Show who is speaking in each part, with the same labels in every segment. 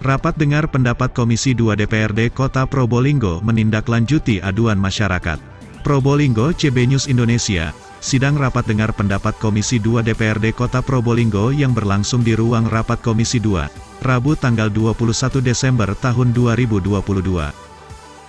Speaker 1: Rapat dengar pendapat Komisi 2 DPRD Kota Probolinggo menindaklanjuti aduan masyarakat. Probolinggo CB News Indonesia, sidang rapat dengar pendapat Komisi 2 DPRD Kota Probolinggo yang berlangsung di ruang rapat Komisi 2, Rabu tanggal 21 Desember tahun 2022.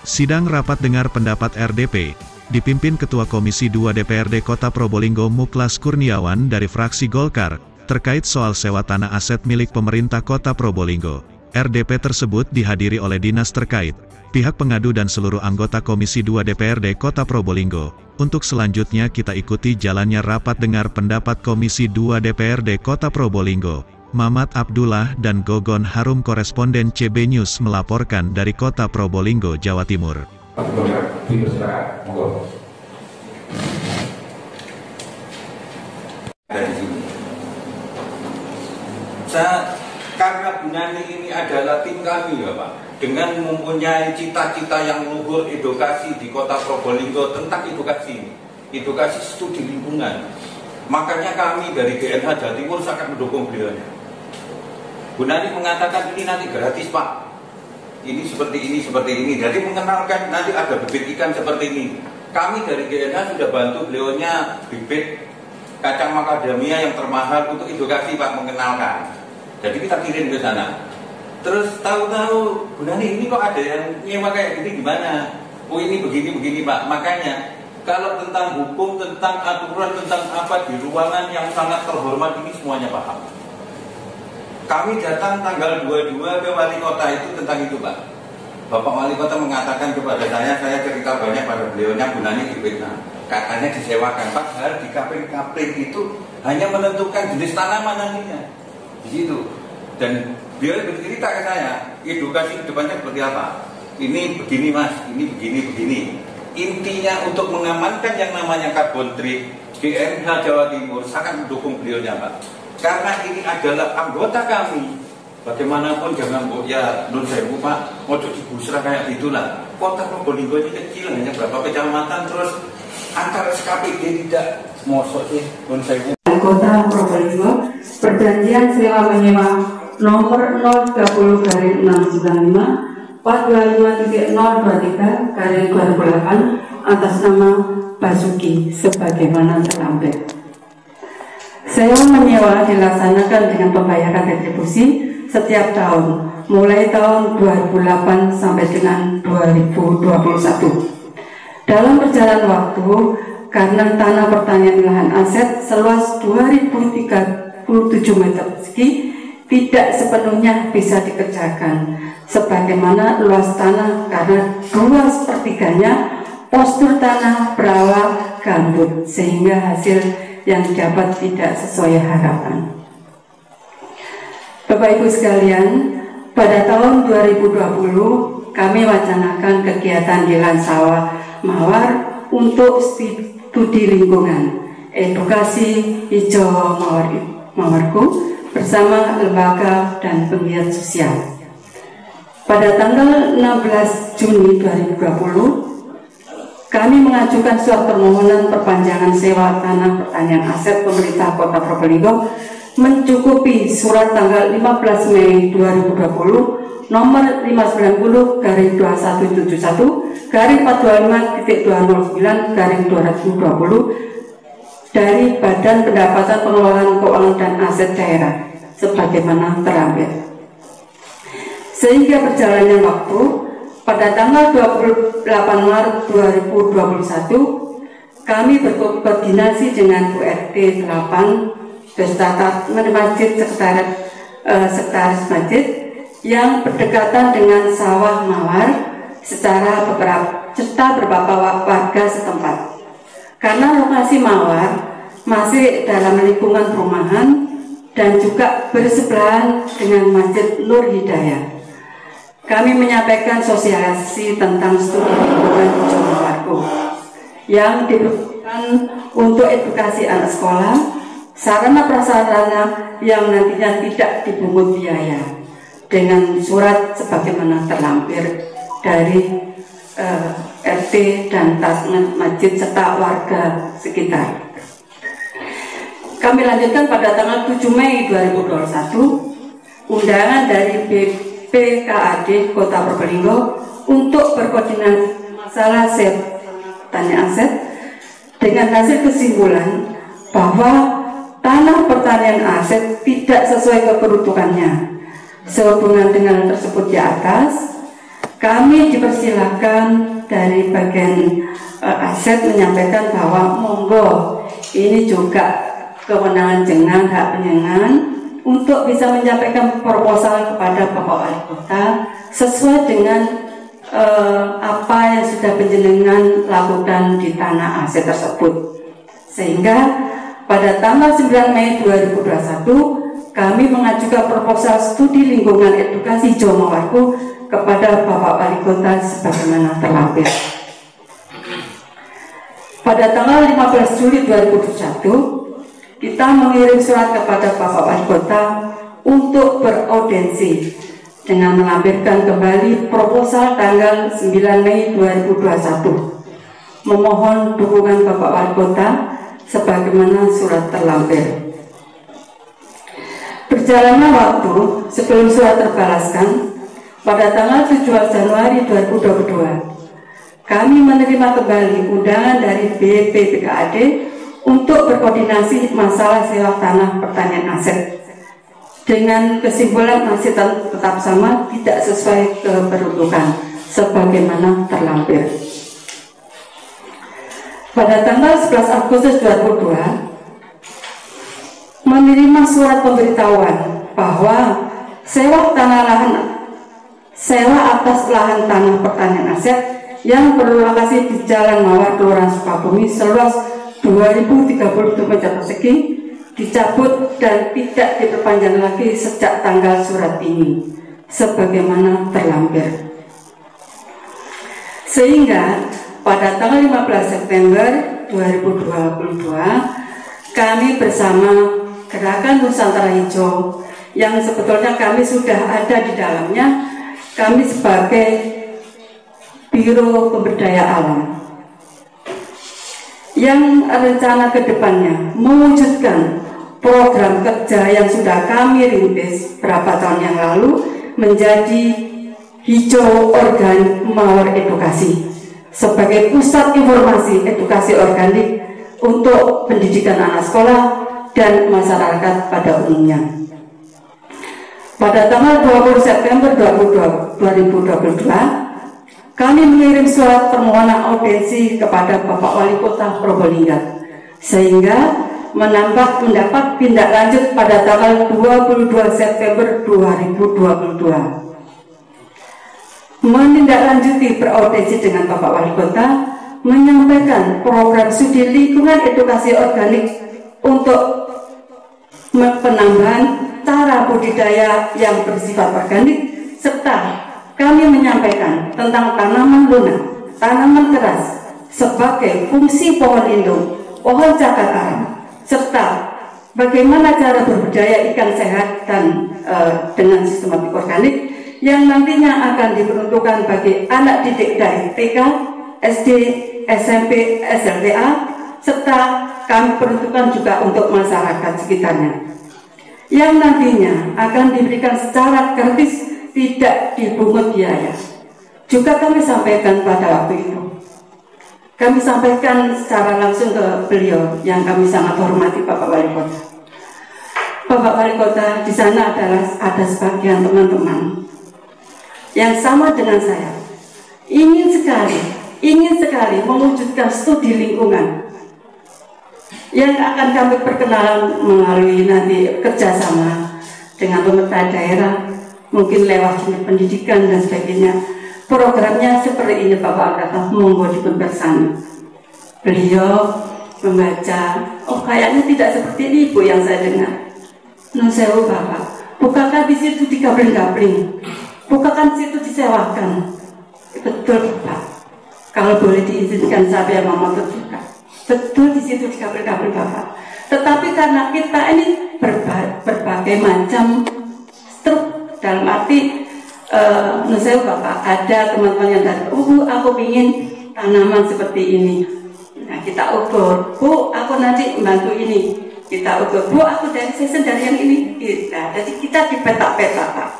Speaker 1: Sidang rapat dengar pendapat RDP, dipimpin Ketua Komisi 2 DPRD Kota Probolinggo Muklas Kurniawan dari fraksi Golkar, terkait soal sewa tanah aset milik pemerintah Kota Probolinggo. RDP tersebut dihadiri oleh dinas terkait, pihak pengadu dan seluruh anggota Komisi 2 DPRD Kota Probolinggo. Untuk selanjutnya kita ikuti jalannya rapat dengar pendapat Komisi 2 DPRD Kota Probolinggo. Mamat Abdullah dan Gogon Harum koresponden CB News melaporkan dari Kota Probolinggo, Jawa Timur.
Speaker 2: Karena Bu Nani ini adalah tim kami ya Pak, dengan mempunyai cita-cita yang luhur edukasi di Kota Probolinggo tentang edukasi studi lingkungan. Makanya kami dari GNH Jawa Timur sangat mendukung beliau. Bu Nani mengatakan ini nanti gratis Pak, ini seperti ini, jadi mengenalkan nanti ada bibit ikan seperti ini. Kami dari GNH sudah bantu beliaunya bibit kacang macadamia yang termahal untuk edukasi Pak, mengenalkan. Jadi kita kirim ke sana. Terus tahu-tahu Bu Nani ini kok ada yang nyewa kayak gini gimana? Oh ini begini Pak. Makanya kalau tentang hukum, tentang aturan, tentang apa di ruangan yang sangat terhormat ini semuanya paham. Kami datang tanggal 22 ke Wali Kota itu tentang itu Pak. Bapak Wali Kota mengatakan kepada saya cerita banyak pada beliaunya Bu Nani difitnah. Katanya disewakan. Padahal di kapling itu hanya menentukan jenis tanaman nantinya. Di situ. Dan beliau bercerita ke saya, edukasi kedepannya seperti apa. Ini begini Mas, ini begini. Intinya untuk mengamankan yang namanya carbon trade, GNH Jawa Timur sangat mendukung beliaunya Pak. Karena ini adalah anggota kami. Bagaimanapun jangan ya nun sewu Pak, mau digusra kayak gitulah. Kota Probolinggo ini kecil, hanya berapa kecamatan, terus antara SKPD tidak mosok sih nun sewu.
Speaker 3: Kota Probolinggo, perjanjian sewa menyewa nomor 030/695 425.023/2008 atas nama Basuki sebagaimana terlampir. Sewa menyewa dilaksanakan dengan pembayaran retribusi setiap tahun, mulai tahun 2008 sampai dengan 2021. Dalam perjalanan waktu, karena tanah pertanian lahan aset seluas 2037 meter persegi tidak sepenuhnya bisa dikerjakan sebagaimana luas tanah karena 2/3 postur tanah berawa gambut sehingga hasil yang didapat tidak sesuai harapan. Bapak Ibu sekalian, pada tahun 2020 kami wacanakan kegiatan di Sawah Mawar untuk studi lingkungan, edukasi hijau Mawarku bersama lembaga dan penggiat sosial. Pada tanggal 16 Juni 2020, kami mengajukan surat permohonan perpanjangan sewa tanah pertanian aset pemerintah Kota Probolinggo mencukupi surat tanggal 15 Mei 2020 nomor 590-425.209/2020 dari Badan Pendapatan Pengelolaan Keuangan dan Aset Daerah sebagaimana terlampir. Sehingga berjalannya waktu, pada tanggal 28 Maret 2021 kami berkoordinasi dengan Bu RT 8 beserta Masjid Sekretaris Masjid yang berdekatan dengan Sawah Mawar serta beberapa warga setempat. Karena lokasi Mawar masih dalam lingkungan perumahan dan juga bersebelahan dengan Masjid Nur Hidayah, kami menyampaikan sosialisasi tentang studi lingkungan hijau Mawarku yang diperuntukkan untuk edukasi anak sekolah, sarana prasarana yang nantinya tidak dipungut biaya, dengan surat sebagaimana terlampir dari RT dan masjid serta warga sekitar. Kami lanjutkan pada tanggal 7 Mei 2021, undangan dari BP PKAD Kota Probolinggo untuk berkoordinasi masalah pertanian aset dengan hasil kesimpulan bahwa tanah pertanian aset tidak sesuai keperuntukannya. Sehubungan dengan hal tersebut di atas, kami dipersilakan dari bagian aset menyampaikan bahwa monggo ini juga kewenangan jenengan, hak penyenangan untuk bisa menyampaikan proposal kepada Bapak Wali Kota sesuai dengan apa yang sudah penjenengan lakukan di tanah aset tersebut. Sehingga pada tanggal 9 Mei 2021 kami mengajukan proposal studi lingkungan edukasi hijau Mawarku kepada Bapak Wali Kota sebagaimana terlampir. Pada tanggal 15 Juli 2021 kita mengirim surat kepada Bapak Wali Kota untuk beraudiensi dengan melampirkan kembali proposal tanggal 9 Mei 2021, memohon dukungan Bapak Wali Kota sebagaimana surat terlampir. Berjalannya waktu sebelum surat terbalaskan, pada tanggal 17 Januari 2022, kami menerima kembali undangan dari BPKAD untuk berkoordinasi masalah sewa tanah pertanian aset dengan kesimpulan masih tetap sama, tidak sesuai keperuntukan sebagaimana terlampir. Pada tanggal 11 Agustus 2002 menerima surat pemberitahuan bahwa sewa atas lahan tanah pertanian aset yang berlokasi di Jalan Mawar, Kelurahan Sukabumi seluas 2030 meter persegi dicabut dan tidak diperpanjang lagi sejak tanggal surat ini sebagaimana terlampir. Sehingga pada tanggal 15 September 2022 kami bersama Gerakan Nusantara Hijau yang sebetulnya kami sudah ada di dalamnya, kami sebagai Biro Pemberdaya Alam yang rencana kedepannya mewujudkan program kerja yang sudah kami rintis beberapa tahun yang lalu menjadi Hijau Organik Mawar Edukasi sebagai pusat informasi edukasi organik untuk pendidikan anak sekolah dan masyarakat pada umumnya. Pada tanggal 20 September 2022, kami mengirim surat permohonan audiensi kepada Bapak Wali Kota Probolinggo sehingga menambah pendapat tindak lanjut pada tanggal 22 September 2022. Menindaklanjuti beraudiensi dengan Bapak Wali Kota menyampaikan program studi lingkungan edukasi organik untuk penambahan cara budidaya yang bersifat organik, serta kami menyampaikan tentang tanaman lunak, tanaman keras sebagai fungsi pohon lindung, pohon cagar alam, serta bagaimana cara berbudidaya ikan sehat dan dengan sistematik organik yang nantinya akan diperuntukkan bagi anak didik dari TK, SD, SMP, SLTA, serta kami peruntukkan juga untuk masyarakat sekitarnya yang nantinya akan diberikan secara gratis, tidak dipungut biaya. Juga kami sampaikan pada waktu itu, kami sampaikan secara langsung ke beliau yang kami sangat hormati, Bapak Wali Kota. Bapak Wali Kota, di sana ada sebagian teman-teman yang sama dengan saya, ingin sekali mewujudkan studi lingkungan yang akan kami perkenalan melalui nanti kerjasama dengan pemerintah daerah, mungkin lewat pendidikan dan sebagainya. Programnya seperti ini, Bapak kata, monggo dipersani. Beliau membaca, oh kayaknya tidak seperti ini Bu yang saya dengar. Nun sewu Bapak, bukankah di situ digabling-gabling, bukakan situ disewakan. Betul Bapak, kalau boleh diizinkan saya mau juga. Betul di situ digabling-gabling Bapak. Tetapi karena kita ini berbagai macam struk, dalam arti nun sewu Bapak, ada teman-teman yang dari, aku ingin tanaman seperti ini. Nah kita ukur, Bu aku nanti membantu ini. Kita ukur, Bu aku dari season dari yang ini. Nah, jadi kita dipetak-petak Pak.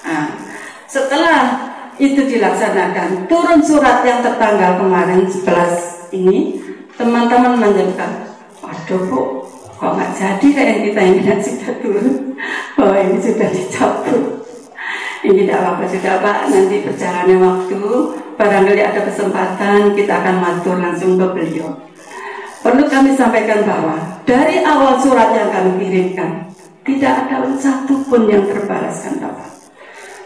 Speaker 3: Nah, setelah itu dilaksanakan, turun surat yang tertanggal kemarin 11 ini, teman-teman menjelaskan, waduh Bu, kok nggak jadi kayak kita ini sudah turun, bahwa ini sudah dicabut. Ini tidak apa-apa sudah Pak, nanti berjalannya waktu, barangkali ada kesempatan kita akan matur langsung ke beliau. Perlu kami sampaikan bahwa dari awal surat yang kami kirimkan, tidak ada satu pun yang terbalaskan Bapak.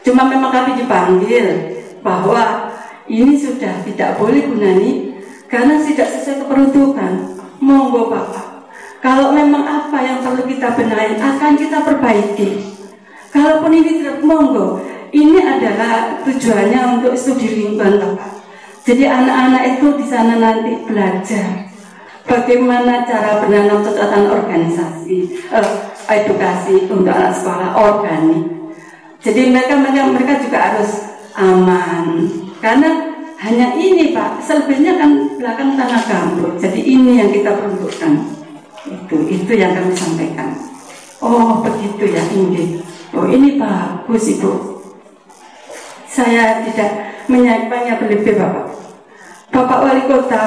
Speaker 3: Cuma memang kami dipanggil bahwa ini sudah tidak boleh gunani karena tidak sesuai keperuntukan. Monggo Bapak, kalau memang apa yang perlu kita benahi akan kita perbaiki. Kalaupun ini tidak, monggo. Ini adalah tujuannya untuk studi lingkungan Bapak. Jadi anak-anak itu di sana nanti belajar bagaimana cara menanam tatanan organisasi, edukasi untuk anak sekolah organik. Jadi mereka juga harus aman. Karena hanya ini Pak, selebihnya kan belakang tanah gambut. Jadi ini yang kita peruntukkan. Itu yang kami sampaikan. Oh begitu ya ini. Oh ini bagus Ibu. Saya tidak menyampaikannya berlebih Bapak. Bapak Wali Kota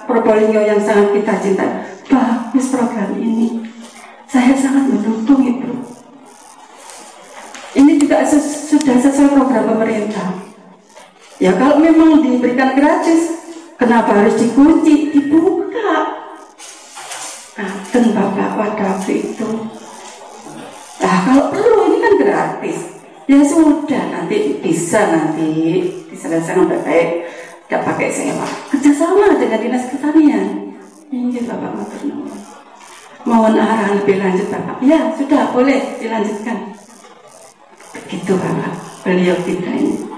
Speaker 3: Probolinggo yang sangat kita cintai, bagus program ini. Saya sangat mendukung Ibu. Ini juga sudah sesuai program pemerintah. Ya kalau memang diberikan gratis, kenapa harus dikunci? Dibuka. Dan Bapak pada waktu itu. Nah kalau perlu ini kan gratis. Ya sudah nanti bisa diselesaikan baik-baik. Tidak pakai sewa. Kerjasama dengan Dinas Pertanian. Ini Bapak mohon arahan lebih lanjut Bapak. Ya sudah boleh dilanjutkan. Begitu Bapak. Beliau kita ini.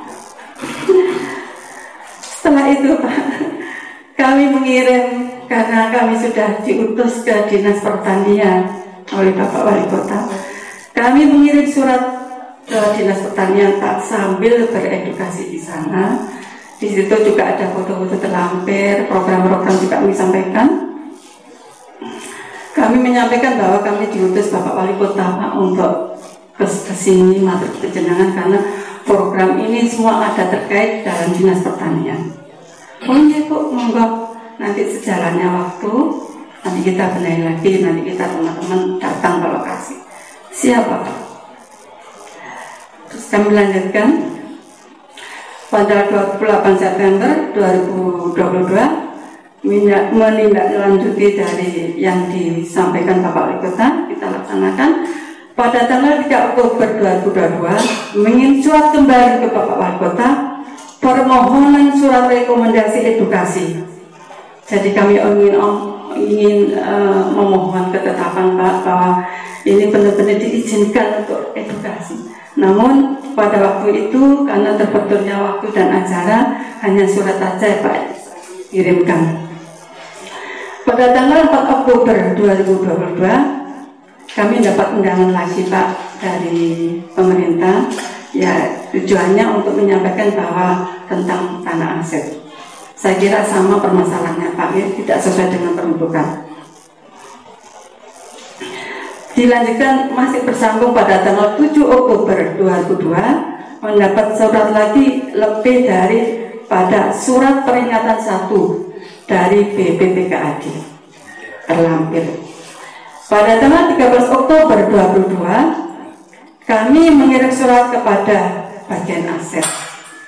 Speaker 3: Setelah itu Pak, kami mengirim karena kami sudah diutus ke Dinas Pertanian oleh Bapak Wali Kota. Kami mengirim surat ke Dinas Pertanian Pak sambil beredukasi di sana. Di situ juga ada foto-foto terlampir, program-program juga kami sampaikan. Kami menyampaikan bahwa kami diutus Bapak Wali Kota Pak untuk ke sini matur kejenengan karena program ini semua ada terkait dalam Dinas Pertanian. Oh iya Bu, monggo nanti sejalannya waktu nanti kita benahi lagi, nanti kita teman-teman datang ke lokasi. Siap Bapak. Terus kami lanjutkan pada 28 September 2022 menindaklanjuti dari yang disampaikan Bapak Wali Kota kita laksanakan. Pada tanggal 3 Oktober 2022 menginsuat kembali ke Bapak Wali Kota permohonan surat rekomendasi edukasi. Jadi kami ingin memohon ketetapan Pak bahwa ini benar-benar diizinkan untuk edukasi. Namun pada waktu itu karena terbenturnya waktu dan acara hanya surat saja Pak kirimkan. Pada tanggal 4 Oktober 2022 kami dapat undangan lagi Pak dari pemerintah. Ya tujuannya untuk menyampaikan bahwa tentang tanah aset. Saya kira sama permasalahannya Pak, ya, tidak sesuai dengan peruntukan. Dilanjutkan masih bersambung pada tanggal 7 Oktober 2002 mendapat surat lagi lebih dari pada surat peringatan 1 dari BPPKAD terlampir. Pada tanggal 13 Oktober 2022 kami mengirim surat kepada bagian aset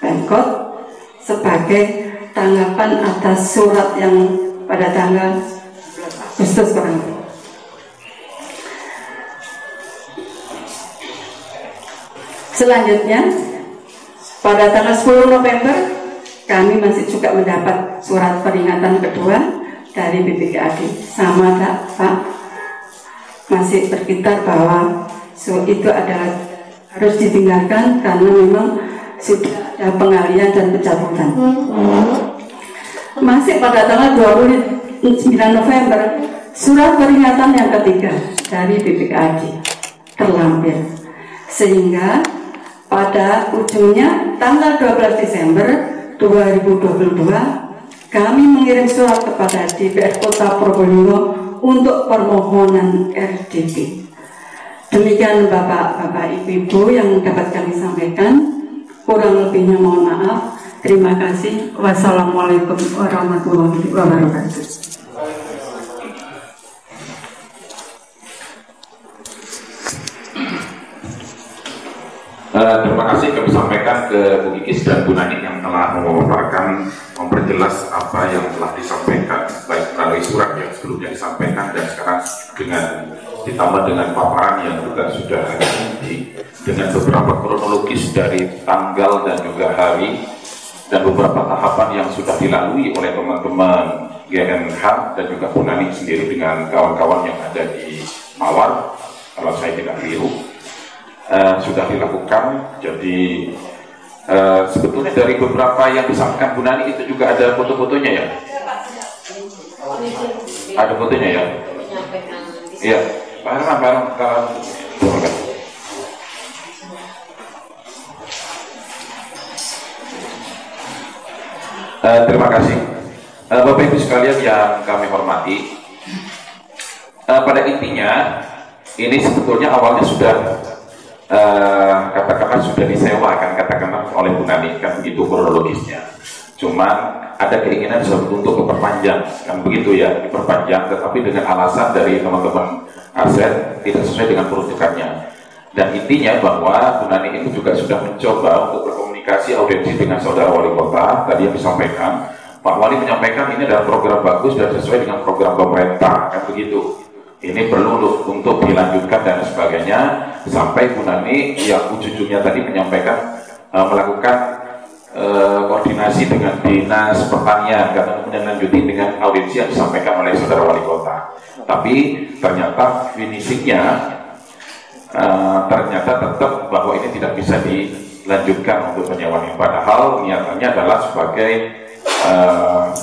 Speaker 3: Pemkot sebagai tanggapan atas surat yang pada tanggal Agustus kemarin. Selanjutnya pada tanggal 10 November kami masih juga mendapat surat peringatan kedua dari BPKAD. Sama Pak, masih berkitar bahwa itu adalah harus ditinggalkan karena memang sudah ada pengalihan dan pencabutan. Masih pada tanggal 29 November surat peringatan yang ketiga dari BPKAD terlampir, sehingga pada ujungnya tanggal 12 Desember 2022 kami mengirim surat kepada DPR Kota Probolinggo untuk permohonan RDP. Demikian Bapak-Bapak, Ibu-Ibu yang dapat kami sampaikan. Kurang lebihnya mohon maaf. Terima kasih. Wassalamualaikum warahmatullahi wabarakatuh.
Speaker 4: Terima kasih kami sampaikan ke Bu Kikis dan Bu Nani yang telah memperjelas apa yang telah disampaikan, baik melalui surat yang sebelumnya disampaikan dan sekarang ditambah dengan paparan yang juga sudah ada dengan beberapa kronologis dari tanggal dan juga hari dan beberapa tahapan yang sudah dilalui oleh teman-teman GNH dan juga Bu Nani sendiri dengan kawan-kawan yang ada di Mawar, kalau saya tidak keliru. Sudah dilakukan. Jadi sebetulnya dari beberapa yang disampaikan Bu Nani itu juga ada foto-fotonya ya? Ada fotonya ya? Iya, barang. Terima kasih Bapak Ibu sekalian yang kami hormati. Pada intinya ini sebetulnya awalnya sudah katakanlah sudah disewakan katakanlah oleh Bu Nani, kan begitu kronologisnya. Cuman ada keinginan untuk diperpanjang, kan begitu ya, diperpanjang, tetapi dengan alasan dari teman-teman aset tidak sesuai dengan peruntukannya. Dan intinya bahwa Bu Nani itu juga sudah mencoba untuk berkomunikasi audiensi dengan saudara wali kota. Tadi yang disampaikan, Pak Wali menyampaikan ini adalah program bagus dan sesuai dengan program pemerintah, kan begitu. Ini perlu untuk dilanjutkan dan sebagainya, sampai Bu Nani yang ujung-ujungnya tadi menyampaikan melakukan koordinasi dengan dinas pertanian, karena kemudian lanjuti dengan audiensi yang disampaikan oleh saudara wali kota. Tapi ternyata finishingnya ternyata tetap bahwa ini tidak bisa dilanjutkan untuk penyewaan, padahal niatannya adalah sebagai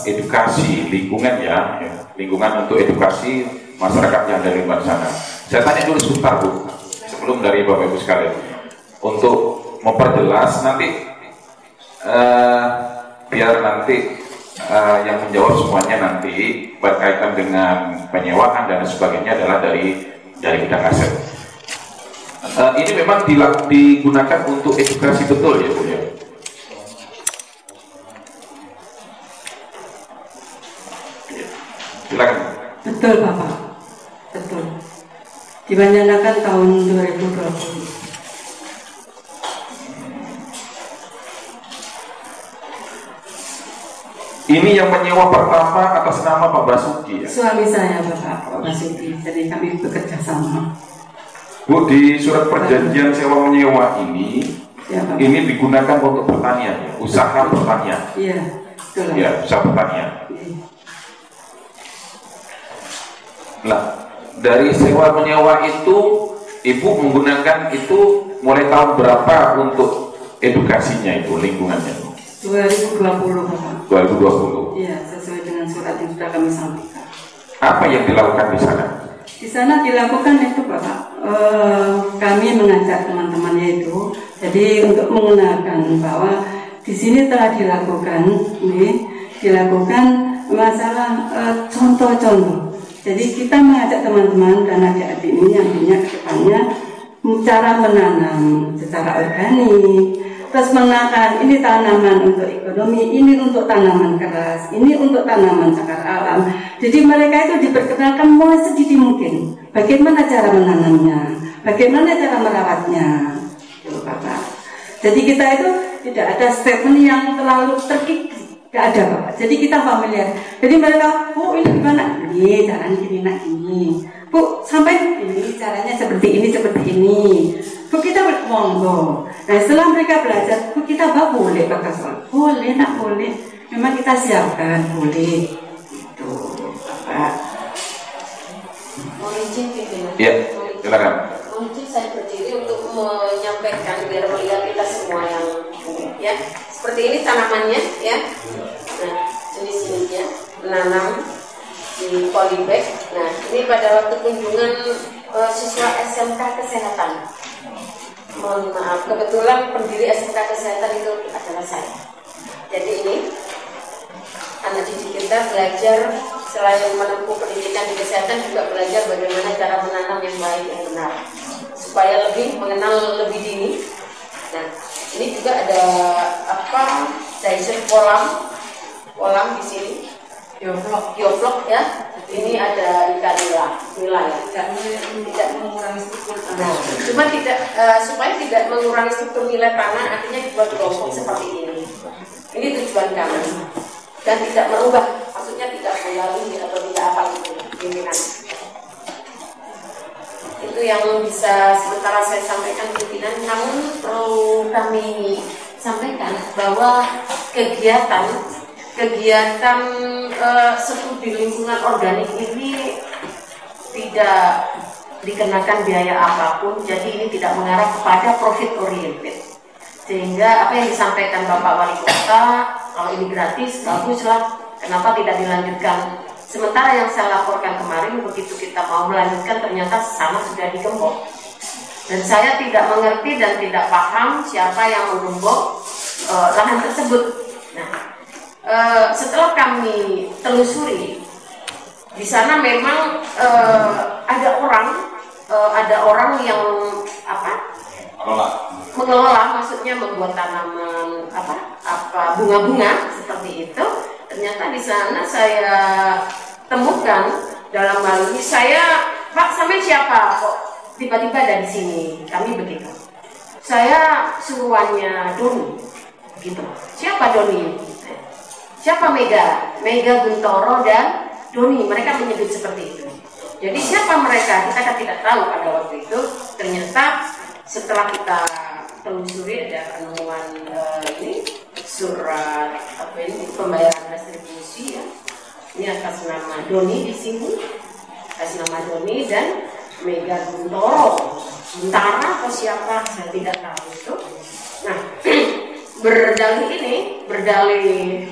Speaker 4: edukasi lingkungan ya, lingkungan untuk edukasi masyarakat yang dari luar sana. Saya tanya dulu sebentar Bu, sebelum dari Bapak Ibu sekalian, untuk memperjelas nanti biar nanti yang menjawab semuanya nanti berkaitan dengan penyewaan dan sebagainya adalah dari bidang aset. Ini memang digunakan untuk edukasi betul ya Bu ya. Silakan.
Speaker 3: Betul Bapak, betul. Direncanakan tahun 2020.
Speaker 4: Ini yang menyewa pertama atas nama Pak Basuki ya?
Speaker 3: Suami saya Bapak Basuki, jadi kami bekerja sama.
Speaker 4: Bu, di surat perjanjian sewa menyewa ini,
Speaker 3: ya,
Speaker 4: ini digunakan untuk pertanian ya? Usaha pertanian.
Speaker 3: Iya, betul.
Speaker 4: Ya, usaha pertanian. Nah, dari sewa menyewa itu Ibu menggunakan itu mulai tahun berapa untuk edukasinya itu, lingkungannya?
Speaker 3: 2020 Bapak.
Speaker 4: 2020.
Speaker 3: Iya, sesuai dengan surat yang sudah kami sampaikan.
Speaker 4: Apa yang dilakukan di sana?
Speaker 3: Di sana dilakukan itu Bapak, kami mengajak teman-temannya itu, jadi untuk mengenalkan bahwa di sini telah dilakukan masalah contoh-contoh. Jadi kita mengajak teman-teman dan adik-adik ini yang punya ke depannya cara menanam secara organik, terus mengenalkan ini tanaman untuk ekonomi, ini untuk tanaman keras, ini untuk tanaman cakar alam. Jadi mereka itu diperkenalkan mulai sedini mungkin bagaimana cara menanamnya, bagaimana cara merawatnya, gitu, Bapak. Jadi kita itu tidak ada statement yang terlalu terkikis. Gak ada Bapak, jadi kita familiar. Jadi mereka, Bu ini gimana? Ini caranya gini, nak gini. Bu sampai ini caranya seperti ini. Bu kita monggo. Nah setelah mereka belajar, Bu kita boleh pakai soal. Boleh nak boleh. Memang kita siapkan boleh. Itu Bapak.
Speaker 5: Mohon izin pimpinan.
Speaker 4: Iya, silakan.
Speaker 5: Mohon izin saya berdiri untuk menyampaikan biar melihat kita semua yang ya. Seperti ini tanamannya ya. Nah, jenis-jenisnya menanam di polybag. Nah, ini pada waktu kunjungan siswa SMK Kesehatan. Mohon maaf, kebetulan pendiri SMK Kesehatan itu adalah saya. Jadi ini anak didik kita belajar selain menempuh pendidikan di kesehatan juga belajar bagaimana cara menanam yang baik yang benar supaya lebih mengenal lebih dini. Nah, ini juga ada dicer kolam di sini. Geoflog ya. Ini ada ikan nila ya. Tidak mengurangi struktur tanah. Nah, cuma supaya tidak mengurangi struktur nilai tanah, artinya dibuat kelompok seperti ini. Ini tujuan kami. Dan tidak merubah, maksudnya tidak mengganggu atau tidak apa gitu pimpinan. Itu yang bisa sementara saya sampaikan pimpinan. Namun perlu kami sampaikan bahwa kegiatan studi lingkungan organik ini tidak dikenakan biaya apapun, jadi ini tidak mengarah kepada profit oriented. Sehingga apa yang disampaikan Bapak Wali Kota, kalau ini gratis, baguslah, kenapa tidak dilanjutkan? Sementara yang saya laporkan kemarin, begitu kita mau melanjutkan ternyata sana sudah digembok. Dan saya tidak mengerti dan tidak paham siapa yang menggembok lahan tersebut. Nah, setelah kami telusuri, di sana memang ada orang yang mengelola, maksudnya membuat tanaman bunga-bunga seperti itu. Ternyata di sana saya temukan dalam hal ini, Pak, sampai siapa kok tiba-tiba dari sini? Kami begitu. Saya suruhannya Doni, gitu. Siapa Doni? Siapa Mega Guntoro dan Doni, mereka menyebut seperti itu. Jadi siapa mereka? Kita kan tidak tahu pada waktu itu. Ternyata setelah kita telusuri ada penemuan ini surat pembayaran restribusi ya. Ini atas nama Doni di sini, atas nama Doni dan Mega Guntoro. Guntara atau siapa? Saya tidak tahu itu. Nah, berdalih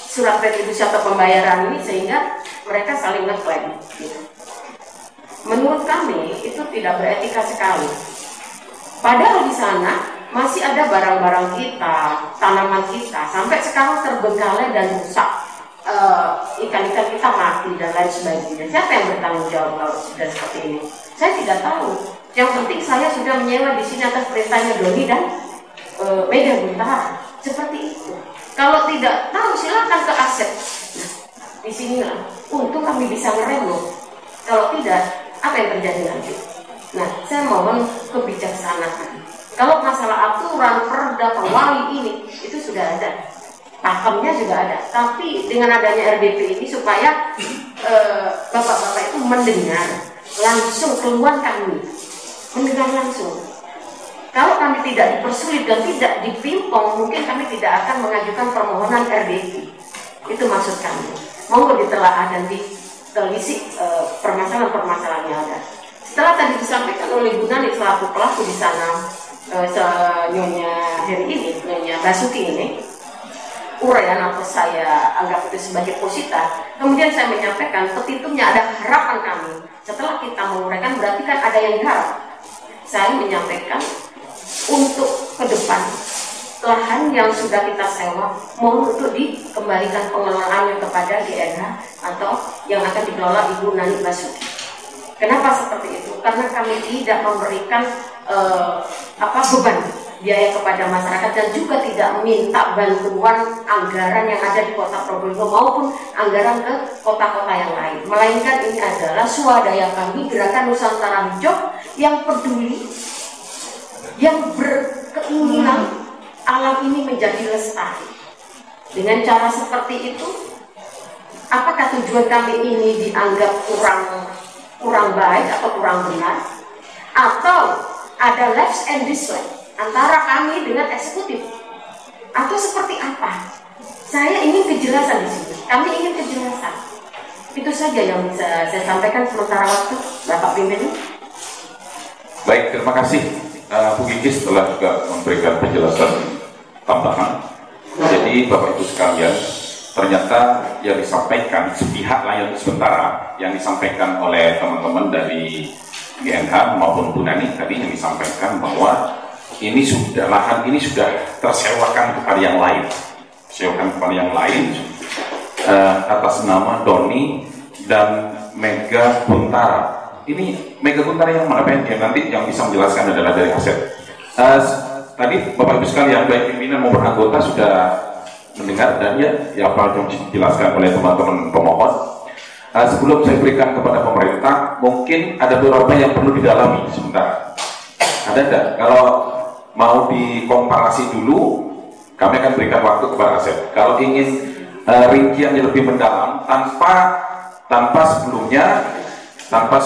Speaker 5: surat retribusi atau pembayaran ini sehingga mereka saling ngeklaim. Menurut kami itu tidak beretika sekali. Padahal di sana masih ada barang-barang kita, tanaman kita, sampai sekarang terbengkalai dan rusak. Ikan-ikan kita mati dan lain sebagainya. Siapa yang bertanggung jawab kalau sudah seperti ini? Saya tidak tahu. Yang penting saya sudah menyewa di sini atas perintahnya Doni dan Mega Guntara. Seperti itu. Kalau tidak tahu silakan ke aset. Nah, di sinilah untung kami bisa ngerem loh. Kalau tidak, apa yang terjadi nanti? Nah, saya mohon kebijaksanaan. Kalau masalah aturan, perda, wali ini itu sudah ada, pakemnya juga ada. Tapi dengan adanya RDP ini supaya bapak-bapak itu mendengar langsung keluhan kami, mendengar langsung. Kalau kami tidak dipersulit dan tidak dipimpong, mungkin kami tidak akan mengajukan permohonan RDP. Itu maksud kami. Monggo ditelaah dan ditelisik permasalahan-permasalahan yang ada. Setelah tadi disampaikan oleh Bu Nani selaku pelaku di sana, Nyonya Heri ini, Nyonya Basuki ini, uraian atau saya anggap itu sebagai posita. Kemudian saya menyampaikan petitumnya ada harapan kami. Setelah kita menguraikan berarti kan ada yang diharap. Saya menyampaikan untuk ke depan lahan yang sudah kita sewa mohon untuk dikembalikan pengelolaannya kepada GNH atau yang akan dikelola Ibu Nani Basuki. Kenapa seperti itu? Karena kami tidak memberikan beban biaya kepada masyarakat dan juga tidak minta bantuan anggaran yang ada di Kota Probolinggo maupun anggaran ke kota-kota yang lain. Melainkan ini adalah swadaya kami Gerakan Nusantara Hijau yang peduli, yang berkeinginan alam ini menjadi lestari. Dengan cara seperti itu, apakah tujuan kami ini dianggap kurang baik atau kurang benar? Atau ada left and dislike antara kami dengan eksekutif? Atau seperti apa? Saya ingin kejelasan di sini. Kami ingin kejelasan. Itu saja yang bisa saya sampaikan sementara waktu, Bapak Pimpinan.
Speaker 4: Baik, terima kasih. Bu Gigis telah juga memberikan penjelasan tambahan. Jadi Bapak Ibu sekalian, ternyata yang disampaikan sepihak layan sementara yang disampaikan oleh teman-teman dari GNH maupun Bu Nani tadi yang disampaikan bahwa ini sudah lahan ini sudah tersewakan kepada yang lain, atas nama Doni dan Mega Guntara. ini Mega Guntara yang mana PNG? Nanti yang bisa menjelaskan adalah dari Asep. Tadi Bapak Ibu sekalian, baik pimpinan maupun anggota sudah mendengar dan ya apa yang dijelaskan oleh teman-teman pemohon. Sebelum saya berikan kepada pemerintah, mungkin ada beberapa yang perlu didalami sebentar. Ada enggak? Kalau mau dikomparasi dulu, kami akan berikan waktu kepada Asep. Kalau ingin rincian yang lebih mendalam, tanpa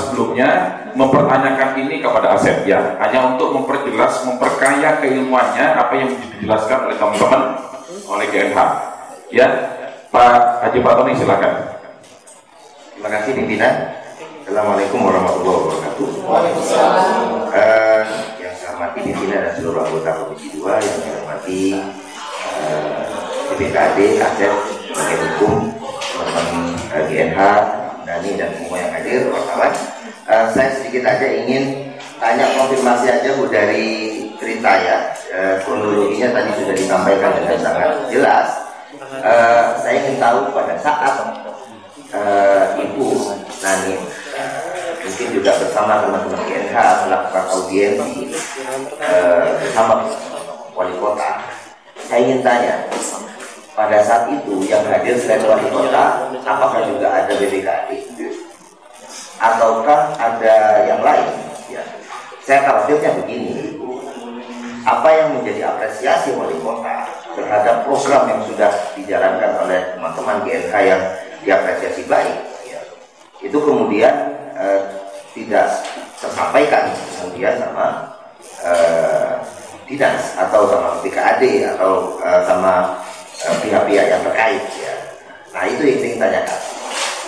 Speaker 4: sebelumnya mempertanyakan ini kepada Asep, ya, hanya untuk memperjelas, memperkaya keilmuannya apa yang dijelaskan oleh teman-teman oleh GNH. Ya, Pak Haji Fatoni, silakan.
Speaker 6: Terima kasih pimpinan. Assalamualaikum warahmatullahi wabarakatuh. Yang saya hormati pimpinan dan seluruh anggota Komisi 2, yang saya hormati BPKAD, Asep, bagian hukum, teman-teman GNH, Dani dan semua yang hadir, wartawan. Saya sedikit aja ingin tanya konfirmasi aja Bu dari cerita ya. Kronologinya tadi sudah disampaikan dengan sangat jelas. Saya ingin tahu pada saat Ibu Nani mungkin juga bersama teman-teman GNH melakukan audiensi bersama wali kota. Saya ingin tanya, pada saat itu yang hadir selain wali kota, apakah juga ada BPKAD ataukah ada yang lain? Ya. Saya khawatirnya begini, apa yang menjadi apresiasi wali kota terhadap program yang sudah dijalankan oleh teman-teman GNH yang diapresiasi baik, ya, itu kemudian tidak tersampaikan kemudian sama dinas atau sama BPKAD atau sama pihak-pihak yang terkait, ya. Nah, itu yang ingin tanyakan.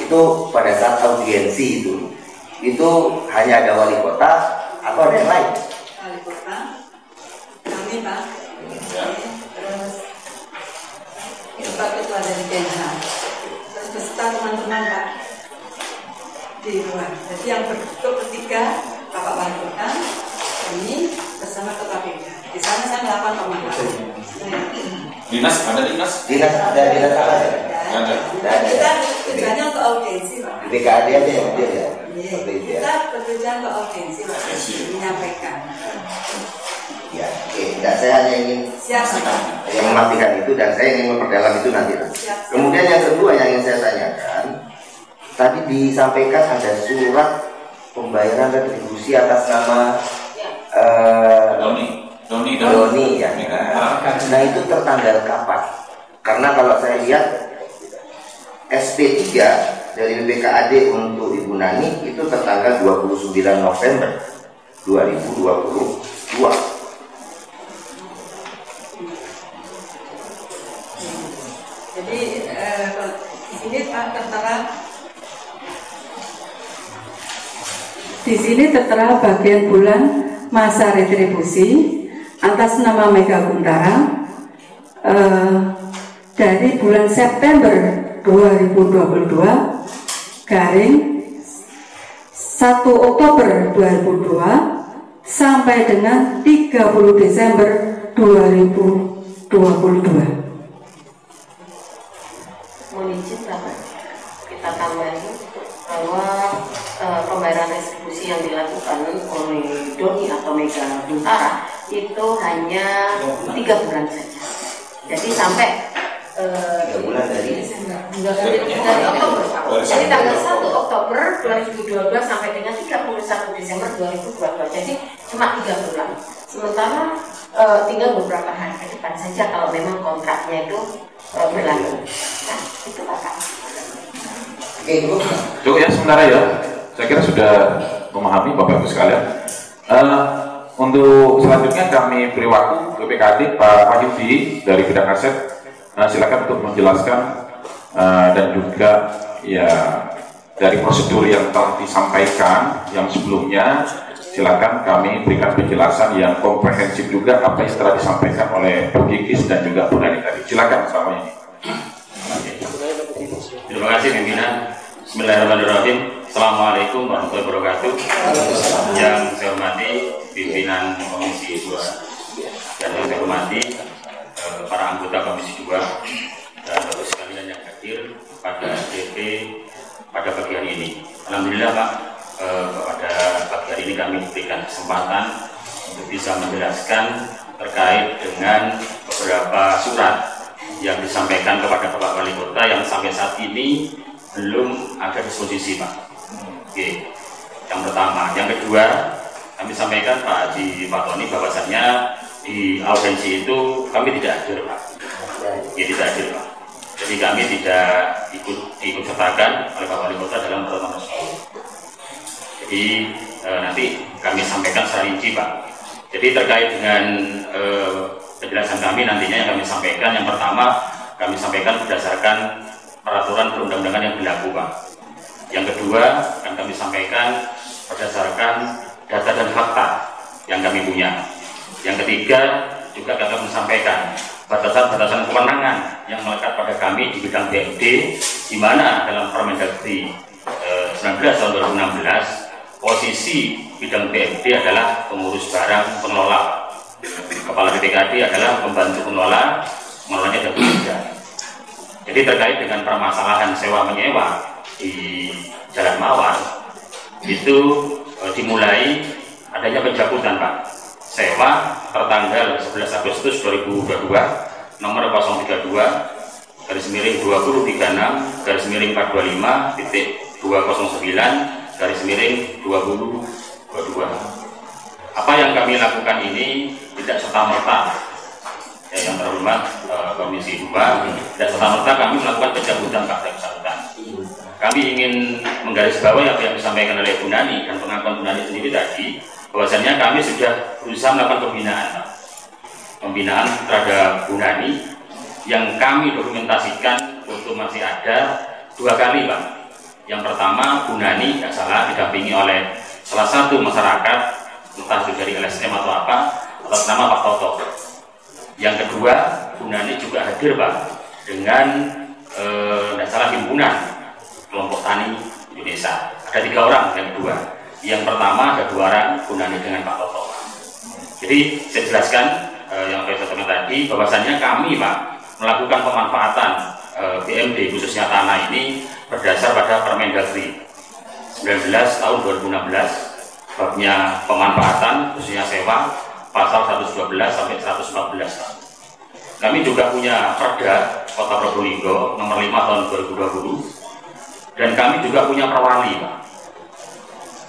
Speaker 6: Itu pada saat audiensi itu hanya ada wali kota atau ada yang lain?
Speaker 3: Wali kota, kami Pak, terus Pak Ketua dari GNH, terus beserta teman-teman Pak di luar. Jadi yang bertiga Bapak Wali Kota, ini bersama Ketua BK. Di sana saya melakukan pemantauan.
Speaker 4: Dinas, ada dinas?
Speaker 6: Dinas ada, dinas apa ya?
Speaker 4: Ada.
Speaker 3: Kita tujuannya untuk audiensi Pak.
Speaker 6: BPKAD aja yang hadir ya?
Speaker 3: Kita bertujuan untuk audiensi Pak, menyampaikan.
Speaker 6: Ya, oke. Nah, saya hanya ingin
Speaker 3: Siap.
Speaker 6: memastikan itu dan saya ingin memperdalam itu nanti. Kemudian yang kedua yang ingin saya tanyakan, tadi disampaikan ada surat pembayaran retribusi atas nama Doni ya. Nah, itu tertanggal kapan? Karena kalau saya lihat SP3 dari BPKAD untuk Ibu Nani itu tertanggal 29 November 2022.
Speaker 3: Jadi di sini Pak tertera, di sini tertera bagian bulan masa retribusi atas nama Mega Guntara dari bulan September 2022 garing 1 Oktober 2002 sampai dengan 30 Desember 2022.
Speaker 5: Mohon izin Bapak, kita tambahin bahwa pembayaran retribusi yang dilakukan oleh Doni atau Mega Guntara itu hanya 3 bulan saja. Jadi sampai
Speaker 6: bulan dari
Speaker 5: Oktober. Jadi tanggal 1 Oktober 2022 sampai dengan 31 Desember 2022. Jadi cuma 3 bulan. Sementara tinggal beberapa hari ke depan saja kalau memang kontraknya itu berlaku. Nah, itu Bapak.
Speaker 6: Oke,
Speaker 4: Cukup ya sementara ya. Saya kira sudah memahami Bapak Ibu sekalian. Untuk selanjutnya kami beri waktu BPKAD Pak Wahyudi dari bidang aset. Silakan untuk menjelaskan dan juga ya dari prosedur yang telah disampaikan yang sebelumnya. Silakan kami berikan penjelasan yang komprehensif juga apa yang telah disampaikan oleh Bu Kikis dan juga Bu Nani tadi. Silakan sama ini.
Speaker 7: Terima kasih pimpinan. Bismillahirrahmanirrahim. Assalamualaikum warahmatullahi wabarakatuh. Yang saya hormati pimpinan Komisi 2 dan yang saya hormati para anggota Komisi 2 dan Bapak sekalian yang hadir pada DP pada bagian ini. Alhamdulillah Pak, kepada pagi hari ini kami berikan kesempatan untuk bisa menjelaskan terkait dengan beberapa surat yang disampaikan kepada Bapak Wali Kota yang sampai saat ini belum ada disposisi, Pak. Oke, yang pertama. Yang kedua, kami sampaikan Pak Tony bahwasannya di audiensi itu kami tidak hadir, Pak. Oke, tidak hadir, Pak. Jadi kami tidak ikut sertakan oleh Pak Wali Kota dalam pertemuan tersebut. Jadi nanti kami sampaikan secara rinci, Pak. Jadi terkait dengan penjelasan kami nantinya yang kami sampaikan, yang pertama kami sampaikan berdasarkan peraturan perundang-undangan yang berlaku, Pak. Yang kedua akan kami sampaikan berdasarkan data dan fakta yang kami punya. Yang ketiga juga kami sampaikan batasan-batasan kewenangan yang melekat pada kami di bidang BMD, di mana dalam Permendagri 19 tahun 2016 posisi bidang BMD adalah pengurus barang pengelola. Kepala BPKD adalah pembantu pengelola, mengelolanya ada tiga. Jadi terkait dengan permasalahan sewa menyewa di Jalan Mawar itu dimulai adanya pencabutan, Pak. Sewa tertanggal 11 Agustus 2022 nomor 032-425-429-2022. Apa yang kami lakukan ini tidak serta-merta, yang terhormat Komisi 2, tidak serta-merta kami melakukan pencabutan Pak bersangkutan. Kami ingin menggarisbawahi apa yang disampaikan oleh Bu Nani dan pengakuan Bu Nani sendiri tadi, bahwasannya kami sudah berusaha melakukan pembinaan, Pak. Pembinaan terhadap Bu Nani yang kami dokumentasikan foto masih ada 2 kali, Pak. Yang pertama, Bu Nani tidak salah didampingi oleh salah satu masyarakat, entah itu dari LSM atau apa, atas nama Pak Toto. Yang kedua, Bu Nani juga hadir, Pak, dengan tidak salah himpunan kelompok tani Indonesia. Ada 3 orang yang kedua. Yang pertama ada 2 orang, Bu Nani dengan Pak Toto. Jadi saya jelaskan yang saya sampaikan tadi, bahwasannya kami, Pak, melakukan pemanfaatan BMD khususnya tanah ini berdasar pada Permendagri 19 tahun 2016 babnya pemanfaatan khususnya sewa pasal 112 sampai 114. Kami juga punya Perda Kota Probolinggo nomor 5 tahun 2020 dan kami juga punya Perwali, Pak,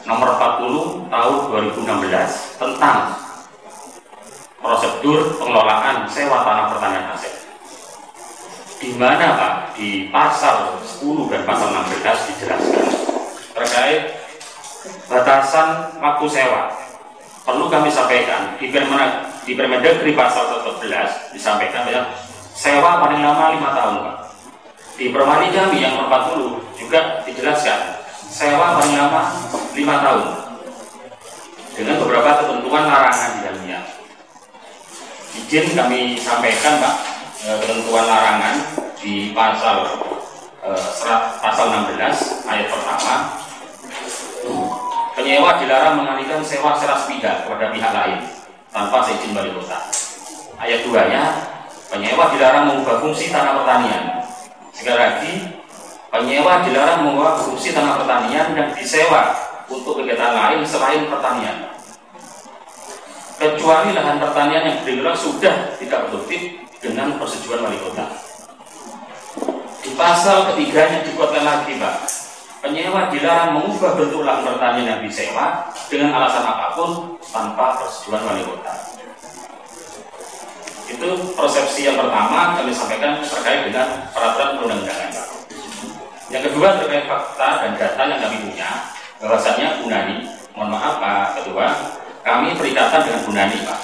Speaker 7: nomor 40 tahun 2016 tentang prosedur pengelolaan sewa tanah pertanian aset, di mana, Pak, di pasal 10 dan pasal 16 dijelaskan terkait batasan waktu sewa. Perlu kami sampaikan di Permendagri pasal 14 disampaikan ya, sewa paling lama 5 tahun, Pak. Di Perwali kami yang nomor 40 juga dijelaskan sewa paling lama 5 tahun dengan beberapa ketentuan larangan di dalamnya. Izin kami sampaikan, Pak, ketentuan larangan di pasal 16 ayat pertama. Penyewa dilarang mengalihkan sewa secara sepihak kepada pihak lain tanpa seizin Wali Kota. Ayat 2-nya, penyewa dilarang mengubah fungsi tanah pertanian. Sekali lagi, penyewa dilarang mengubah fungsi tanah pertanian yang disewa untuk kegiatan lain selain pertanian, kecuali lahan pertanian yang dikelola sudah tidak produktif dengan persetujuan Wali Kota. Di pasal ketiganya dikuatkan lagi, Pak, penyewa dilarang mengubah bentuk lahan pertanian yang disewa dengan alasan apapun tanpa persetujuan Wali Kota. Itu persepsi yang pertama kami sampaikan terkait dengan peraturan perundang-undangan, Pak. Yang kedua terkait fakta dan data yang kami punya, bahwasannya Bu Nani, mohon maaf Pak Ketua, kami berikatan dengan Bu Nani, Pak,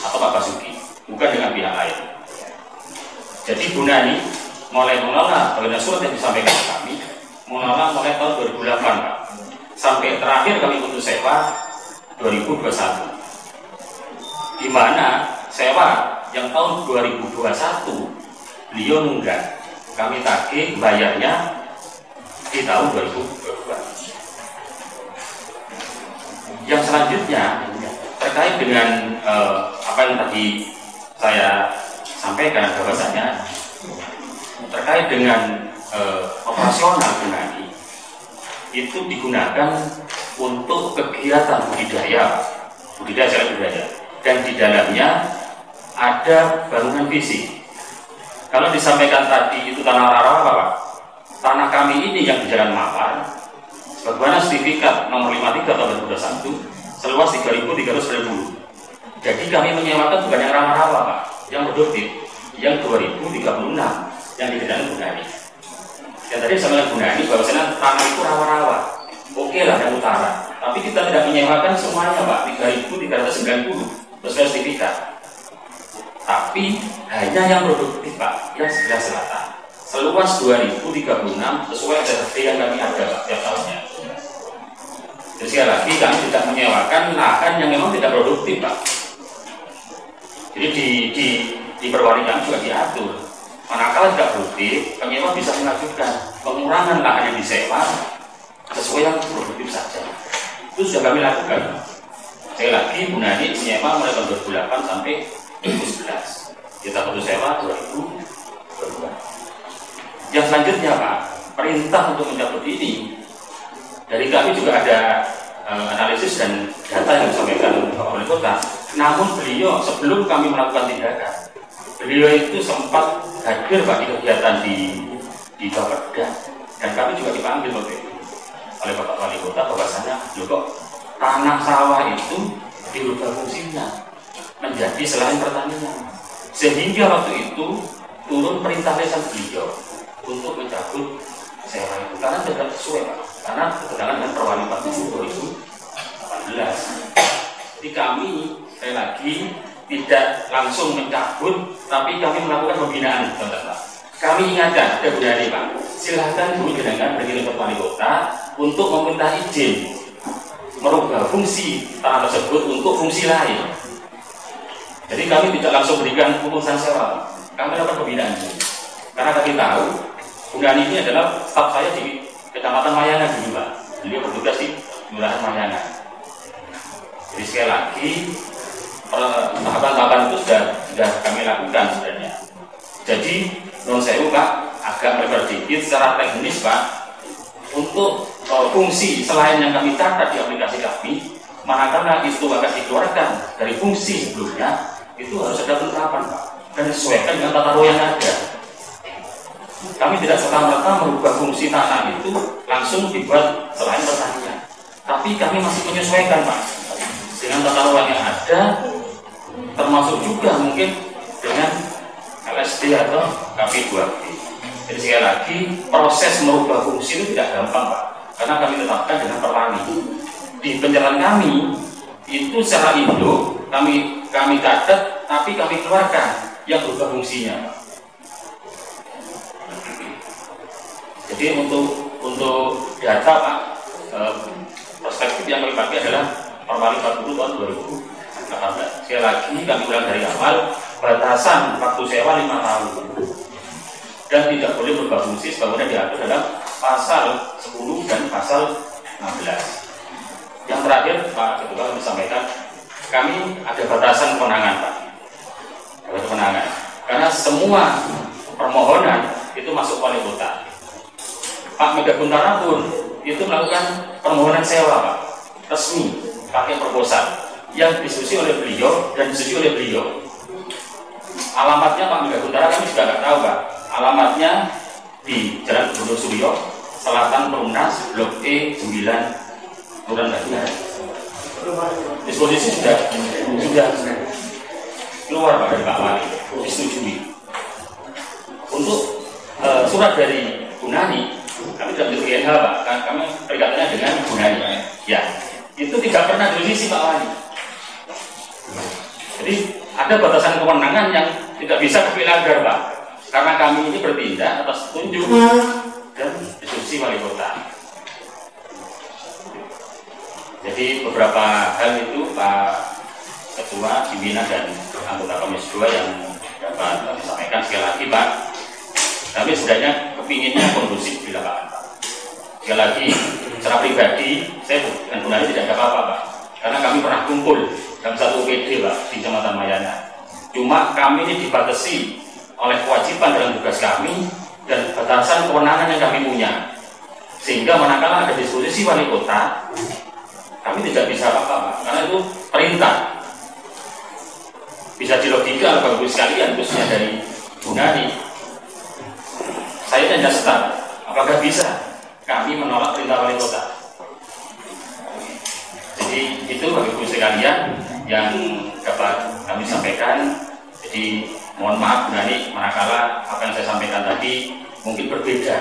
Speaker 7: atau Pak Basuki, bukan dengan pihak lain. Jadi Bu Nani mulai mengelola bagaimana surat yang disampaikan ke kami, mengelola mulai tahun 2008, Pak, sampai terakhir kami putus sewa 2021, di mana sewa yang tahun 2021 beliau nunggak, kami tagih bayarnya di tahun 2022. Yang selanjutnya terkait dengan apa yang tadi saya sampaikan, bahwasanya terkait dengan operasional Bu Nani itu digunakan untuk kegiatan budidaya selain budidaya, dan di dalamnya ada bangunan fisik. Kalau disampaikan tadi itu tanah rawa, Pak, tanah kami ini yang di Jalan Mawar, sebagaimana sertifikat nomor 53 tahun 2021 seluas 3.320. Jadi kami menyewakan bukan yang rawa-rawa, Pak, yang produktif, yang 2036 yang dikenakan Gunani. Dan tadi saya bilang Gunani bahwasanya tanah itu rawa-rawa, oke lah yang utara, tapi kita tidak menyewakan semuanya, Pak, 3.390 sesuai sertifikat. Tapi hanya yang produktif, Pak, yang sebelah selatan seluas 2036 sesuai SRP yang kami ada, Pak, tiap tahunnya. Jadi sekali lagi kami tidak menyewakan lahan yang memang tidak produktif, Pak. Jadi di perwalian juga diatur, manakala tidak produktif, penyewa bisa mengajukan pengurangan lahan yang disewa sesuai yang produktif saja. Itu sudah kami lakukan. Sekali lagi Gunani menyewa mulai tahun 2008 sampai 2011. Kita putus sewa 2022. Yang selanjutnya, Pak, perintah untuk mencabut ini dari kami juga ada analisis dan data yang disampaikan Pak Wali Kota. Namun beliau sebelum kami melakukan tindakan, beliau itu sempat hadir, Pak, di kegiatan di Bapeda, dan kami juga dipanggil waktu itu oleh Bapak Wali Kota bahwasanya kok tanah sawah itu dirubah fungsinya menjadi selain pertanian, sehingga waktu itu turun perintah lesan beliau untuk mencabut sewa itu karena tidak sesuai, Pak, karena ketegangan dengan Perwali 47 2018. Jadi kami sekali lagi tidak langsung mencabut, tapi kami melakukan pembinaan, Pak. Kami ingatkan ke Bu Dhani, Pak, silahkan Bu dengan pergi ke Wali Kota untuk meminta izin merubah fungsi tanah tersebut untuk fungsi lain. Jadi kami tidak langsung berikan putusan sewa, kami lakukan pembinaan, karena kami tahu Bu Dhani ini adalah staf saya di Kecamatan Mayangan dulu, Pak. Beliau bertugas di Kelurahan Mayangan. Jadi sekali lagi tahapan-tahapan itu sudah kami lakukan sebenarnya. Jadi non sewu, Pak, agak melebar dikit secara teknis, Pak, untuk fungsi selain yang kami catat di aplikasi kami, manakala itu akan dikeluarkan dari fungsi sebelumnya, itu harus ada penerapan, Pak, dan disesuaikan dengan tata ruang yang ada. Kami tidak serta-merta merubah fungsi tanah itu langsung dibuat selain pertanian, tapi kami masih menyesuaikan, Pak, dengan tata ruang yang ada, termasuk juga mungkin dengan LSD atau KP2P. Jadi sekali lagi proses merubah fungsi itu tidak gampang, Pak, karena kami tetapkan dengan perwali. Di pencatatan kami itu secara induk kami catat, tapi kami keluarkan yang berubah fungsinya, Pak. Jadi untuk data, Pak, perspektif yang kami pakai adalah Perwali 40 tahun 2018. Sekali lagi kami ulang dari awal, batasan waktu sewa 5 tahun dan tidak boleh berubah fungsi sebagaimana diatur dalam pasal 10 dan pasal 16. Yang terakhir, Pak Ketua, kami sampaikan kami ada batasan kewenangan, Pak. Batasan kewenangan, karena semua permohonan itu masuk Wali Kota. Pak Mega Kuntara pun itu melakukan permohonan sewa, Pak, resmi pakai proposal yang diskusi oleh beliau dan disetujui oleh beliau. Alamatnya Pak Mega Kuntara kami juga nggak tahu, Pak. Alamatnya di Jalan Gubernur Suryo, Selatan Perumnas, Blok E 9, Kelurahan Banjar. Disposisi sudah keluar, Pak, dari Pak Wali, disetujui. Untuk surat dari Gunani, kami tidak menjadi GNH, Pak, kami perikatannya dengan Gunani, ya, itu tidak pernah direvisi, Pak Wali. Jadi ada batasan kewenangan yang tidak bisa kami langgar, Pak, karena kami ini bertindak atas petunjuk dan instruksi Wali Kota. Jadi beberapa hal itu Pak Ketua, pimpinan dan anggota Komisi 2 yang dapat kami sampaikan. Sekali lagi, Pak, kami sebenarnya kepinginnya kondusif di lapangan, Pak. Sekali lagi, secara pribadi saya dengan Gunani tidak ada apa-apa, Pak, karena kami pernah kumpul dalam satu UPD, Pak, di Kecamatan Mayangan. Cuma kami ini dibatasi oleh kewajiban dalam tugas kami dan batasan kewenangan yang kami punya, sehingga manakala ada disposisi Wali Kota kami tidak bisa apa-apa, Pak, karena itu perintah. Bisa dilogika Bapak Ibu sekalian, khususnya dari Bu Nani. Saya tanya staf, apakah bisa kami menolak perintah wali kota? Jadi itu Bapak Ibu sekalian yang dapat kami sampaikan. Jadi mohon maaf Bu Nani, manakala apa yang saya sampaikan tadi mungkin berbeda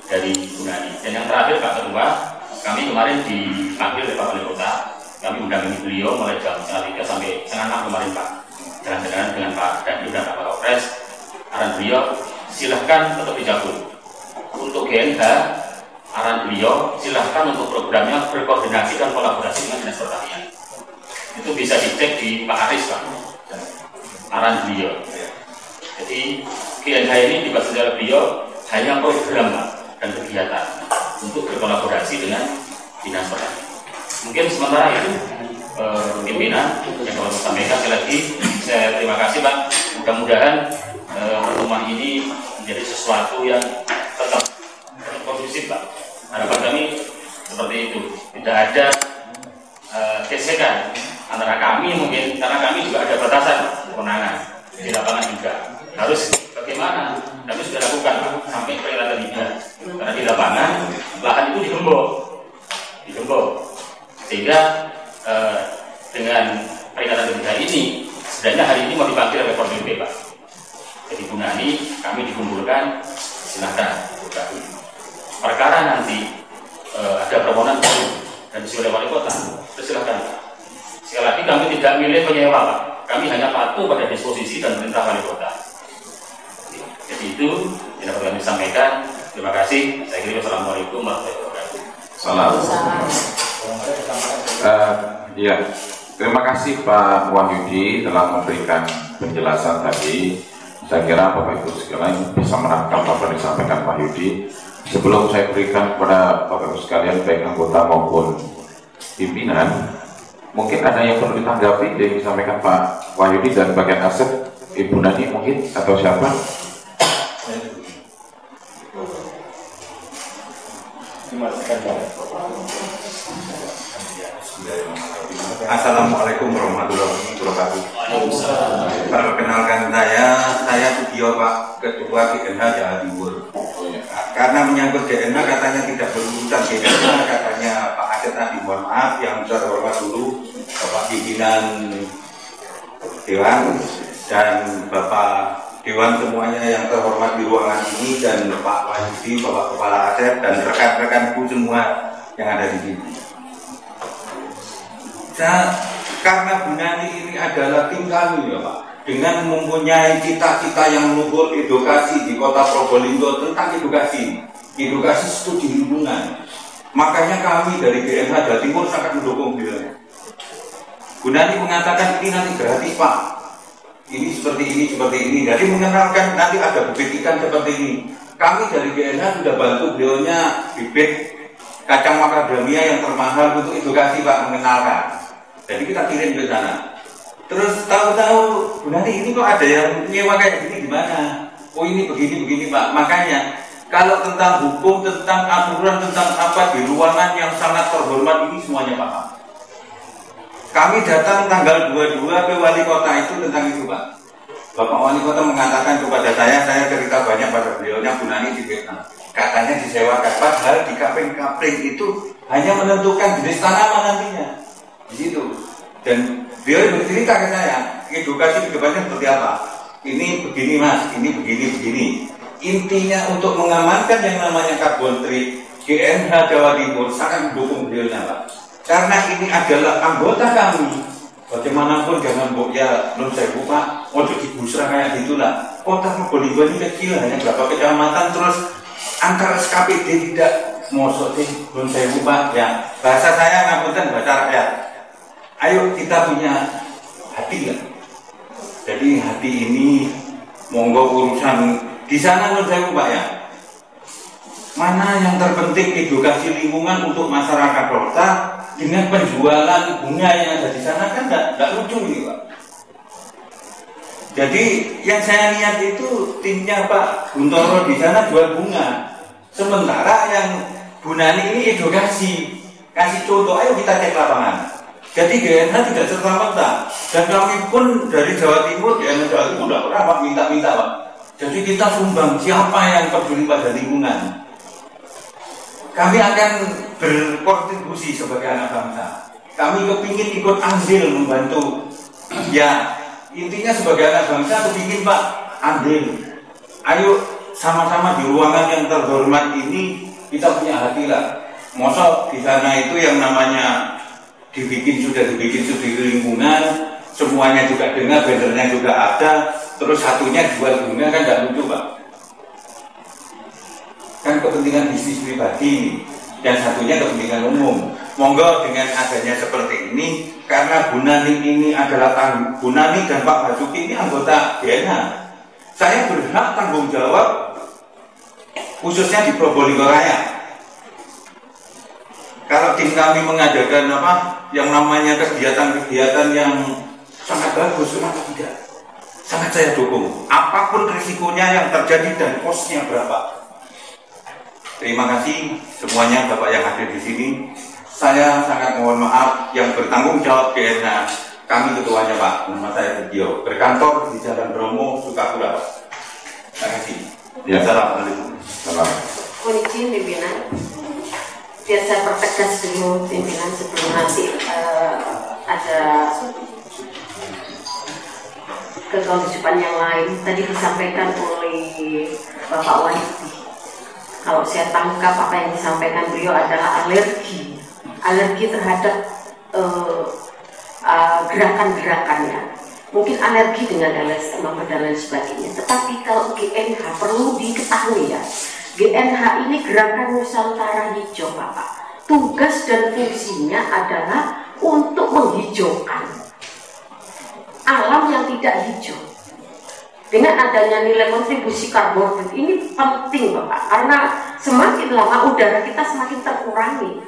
Speaker 7: dari Bu Nani. Dan yang terakhir Pak Ketua, kami kemarin dipanggil oleh Pak Wali Kota, kami mendampingi beliau mulai jam 5:30 sampai 5:30 kemarin Pak. Jalan-jalan dengan Pak Dandim dan Pak Kapolres. Arahan beliau, silahkan tetap dicabut. Untuk GNH, arahan beliau, silahkan untuk programnya berkoordinasi dan kolaborasi dengan Dinas Pertanian. Itu bisa dicek di Pak Aris Pak, arahan beliau. Jadi GNH ini dibuat oleh beliau hanya program Pak, dan kegiatan untuk berkolaborasi dengan Dinas Pertanian. Mungkin sementara itu pimpinan yang kalau sampaikan sekali lagi saya terima kasih Pak. Mudah-mudahan pertemuan ini menjadi sesuatu yang tetap kondusif Pak. Harapan kami seperti itu, tidak ada gesekan antara kami mungkin, karena kami juga ada batasan kewenangan di lapangan juga. Harus bagaimana? Kami sudah lakukan Pak, sampai peringatan 3. Karena di lapangan lahan itu digembok, sehingga dengan peringatan 3 ini sebenarnya hari ini mau dipanggil oleh Forbill Pak. Jadi Bu Nani, kami dikumpulkan, silahkan perkara nanti ada permohonan baru dan disuruh oleh wali kota, silahkan. Sekali lagi kami tidak milih penyewa Pak, kami hanya patuh pada disposisi dan perintah wali kota. Jadi itu yang dapat kami sampaikan. Terima kasih. Saya kira wassalamualaikum warahmatullahi wabarakatuh.
Speaker 4: Salam. Ya, terima kasih Pak Wahyudi telah memberikan penjelasan tadi. Saya kira Bapak Ibu sekalian bisa menangkap apa yang disampaikan Pak Wahyudi. Sebelum saya berikan kepada Bapak Ibu sekalian baik anggota maupun pimpinan, mungkin ada yang perlu ditanggapi yang disampaikan Pak Wahyudi dan bagian aset Ibu Nani mungkin atau siapa?
Speaker 2: Assalamualaikum warahmatullahi wabarakatuh. Perkenalkan saya Sudio Pak, Ketua GNH Jawa Timur. Karena menyangkut GNH katanya tidak berurusan GNH, katanya Pak Aset tadi mohon maaf, yang terhormat dulu Bapak pimpinan Dewan dan Bapak Dewan semuanya yang terhormat di ruangan ini, dan Pak Wahyudi, Bapak Kepala Aset dan rekan-rekanku semua yang ada di sini. Karena Bu Nani ini adalah tim kami ya Pak, dengan mempunyai cita-cita yang luhur edukasi di Kota Probolinggo tentang edukasi studi lingkungan. Makanya kami dari GNH Jawa Timur sangat mendukung beliau. Bu Nani mengatakan ini nanti gratis Pak, ini seperti ini. Jadi mengenalkan nanti ada bibit ikan seperti ini. Kami dari GNH sudah bantu beliaunya bibit kacang macadamia yang termahal untuk edukasi Pak, mengenalkan. Jadi kita kirim ke sana. Terus tahu-tahu Bu Nani ini kok ada yang nyewa kayak gini gimana? Oh ini begini Pak. Makanya kalau tentang hukum, tentang aturan, tentang apa di ruangan yang sangat terhormat ini semuanya paham. Kami datang tanggal 22 ke wali kota itu tentang itu Pak. Bapak wali kota mengatakan kepada saya cerita banyak pada beliaunya Bu Nani di Vietnam. Katanya disewakan. Padahal di kapling-kapling itu hanya menentukan jenis tanaman nantinya. Di situ. Dan beliau bercerita ke saya, edukasi ke depannya seperti apa. Ini begini Mas, ini begini. Intinya untuk mengamankan yang namanya karbon tree, GNH Jawa Timur sangat mendukung beliaunya Pak. Karena ini adalah anggota kami. Bagaimanapun jangan ya non saya Pak, untuk digusra kayak gitulah. Kota Probolinggo ini kecil, hanya berapa kecamatan, terus angka SKPD tidak mosok sih non saya Pak. Ya bahasa saya ngapunten, bahasa rakyat. Ayo kita punya hati ya. Jadi hati ini monggo urusan di sana menurut saya Pak ya. Mana yang terpenting edukasi lingkungan untuk masyarakat kota dengan penjualan bunga yang ada di sana kan nggak lucu ini Pak. Jadi yang saya lihat itu timnya Pak Guntoro di sana jual bunga. Sementara yang Bu Nani ini edukasi. Kasih contoh, ayo kita cek lapangan. Jadi GNH tidak serta-merta, dan kami pun dari Jawa Timur, GNH Jawa Timur tidak pernah Pak minta-minta Pak. Jadi kita sumbang siapa yang peduli pada lingkungan. Kami akan berkontribusi sebagai anak bangsa. Kami kepingin ikut andil membantu. Ya, intinya sebagai anak bangsa kepingin Pak andil. Ayo sama-sama di ruangan yang terhormat ini kita punya hati lah. Masa di sana itu yang namanya sudah dibikin studi lingkungan, semuanya juga dengar, bannernya juga ada, terus satunya jual bunga kan tidak lucu Pak. Kan kepentingan bisnis pribadi, yang satunya kepentingan umum. Monggo dengan adanya seperti ini, karena Bu Nani ini adalah Bu Nani dan Pak Basuki ini anggota GNH. Saya berhak tanggung jawab khususnya di Probolinggo Raya. Kalau tim kami mengadakan yang namanya kegiatan-kegiatan yang sangat bagus, kenapa tidak? Sangat saya dukung. Apapun risikonya yang terjadi dan kosnya berapa. Terima kasih semuanya Bapak yang hadir di sini. Saya sangat mohon maaf yang bertanggung jawab GNH. Kami ketuanya Pak, nama saya Bugio, berkantor di Jalan Bromo, Sukapura. Terima kasih.
Speaker 4: Ya, assalamualaikum.
Speaker 5: Mohon izin pimpinan. Biar saya pertegas dulu pimpinan sebelum nanti ada kewajiban yang lain. Tadi disampaikan oleh Bapak Wahyudi. Kalau saya tangkap apa yang disampaikan beliau adalah alergi terhadap gerakan-gerakannya. Mungkin alergi dengan LSM dan lain sebagainya. Tetapi kalau GNH perlu diketahui ya, GNH ini Gerakan Nusantara Hijau Bapak. Tugas dan fungsinya adalah untuk menghijaukan alam yang tidak hijau. Dengan adanya nilai kontribusi karbon ini penting Bapak, karena semakin lama udara kita semakin terkurangi.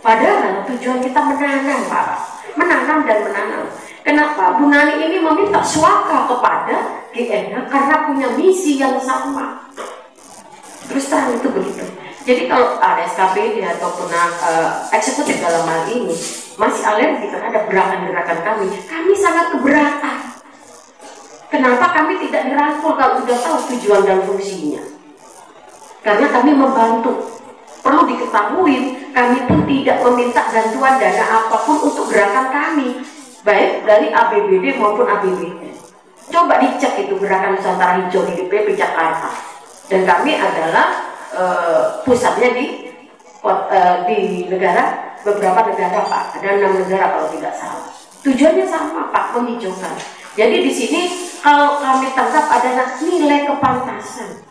Speaker 5: Padahal tujuan kita menanam Bapak, menanam dan menanam. Kenapa Bu Nani ini meminta suaka kepada GNH? Karena punya misi yang sama. Terus terang itu begitu. Jadi kalau ada SKPD ataupun eksekutif dalam hal ini masih alergi terhadap gerakan-gerakan kami sangat keberatan. Kenapa kami tidak dirangkul kalau sudah tahu tujuan dan fungsinya? Karena kami membantu. Perlu diketahui, kami pun tidak meminta bantuan dana apapun untuk gerakan kami, baik dari APBD maupun APBD. Coba dicek itu Gerakan Nusantara Hijau di DPP Jakarta. Dan kami adalah pusatnya di negara, beberapa negara Pak, ada 6 negara kalau tidak salah. Tujuannya sama Pak, menghijaukan. Jadi di sini kalau kami tangkap adalah nilai kepantasan.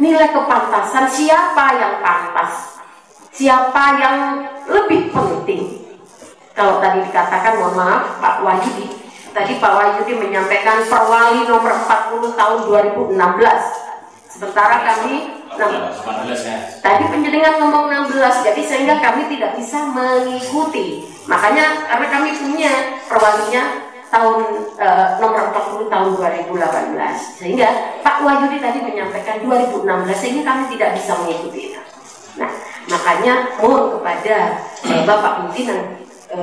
Speaker 5: Nilai kepantasan, siapa yang pantas, siapa yang lebih penting. Kalau tadi dikatakan, mohon maaf Pak Wahyudi, tadi Pak Wahyudi menyampaikan Perwali nomor 40 tahun 2016. Sementara kami tadi penjaringan ngomong 16, jadi sehingga kami tidak bisa mengikuti. Makanya karena kami punya perwalinya tahun nomor 40 tahun 2018, sehingga Pak Wahyudi tadi menyampaikan 2016, sehingga kami tidak bisa mengikuti itu. Nah, makanya mohon kepada Bapak pimpinan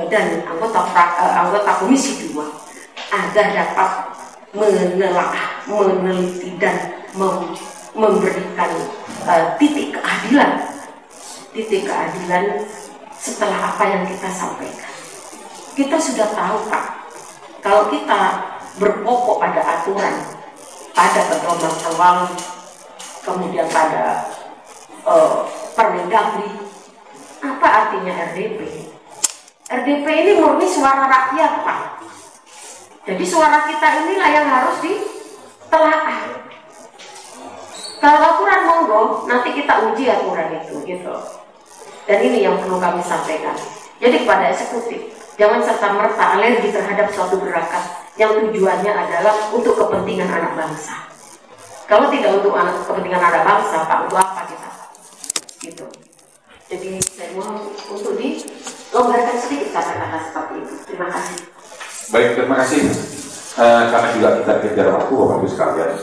Speaker 5: dan anggota Komisi 2 agar dapat meneliti dan memberikan titik keadilan setelah apa yang kita sampaikan. Kita sudah tahu Pak, kalau kita berpokok pada aturan, pada pedoman awal, kemudian pada Permendagri, apa artinya RDP? RDP ini murni suara rakyat Pak. Jadi suara kita inilah yang harus ditelaah. Kalau aturan monggo, nanti kita uji aturan itu, gitu. Dan ini yang perlu kami sampaikan. Jadi kepada eksekutif, jangan serta-merta alergi terhadap suatu gerakan yang tujuannya adalah untuk kepentingan anak bangsa. Kalau tidak untuk kepentingan anak bangsa, Pak, untuk apa kita? Gitu. Jadi saya mohon untuk dilonggarkan sedikit kata-kata seperti itu. Terima kasih.
Speaker 4: Baik, terima kasih. Karena juga kita kejar waktu, Bapak Ibu sekalian.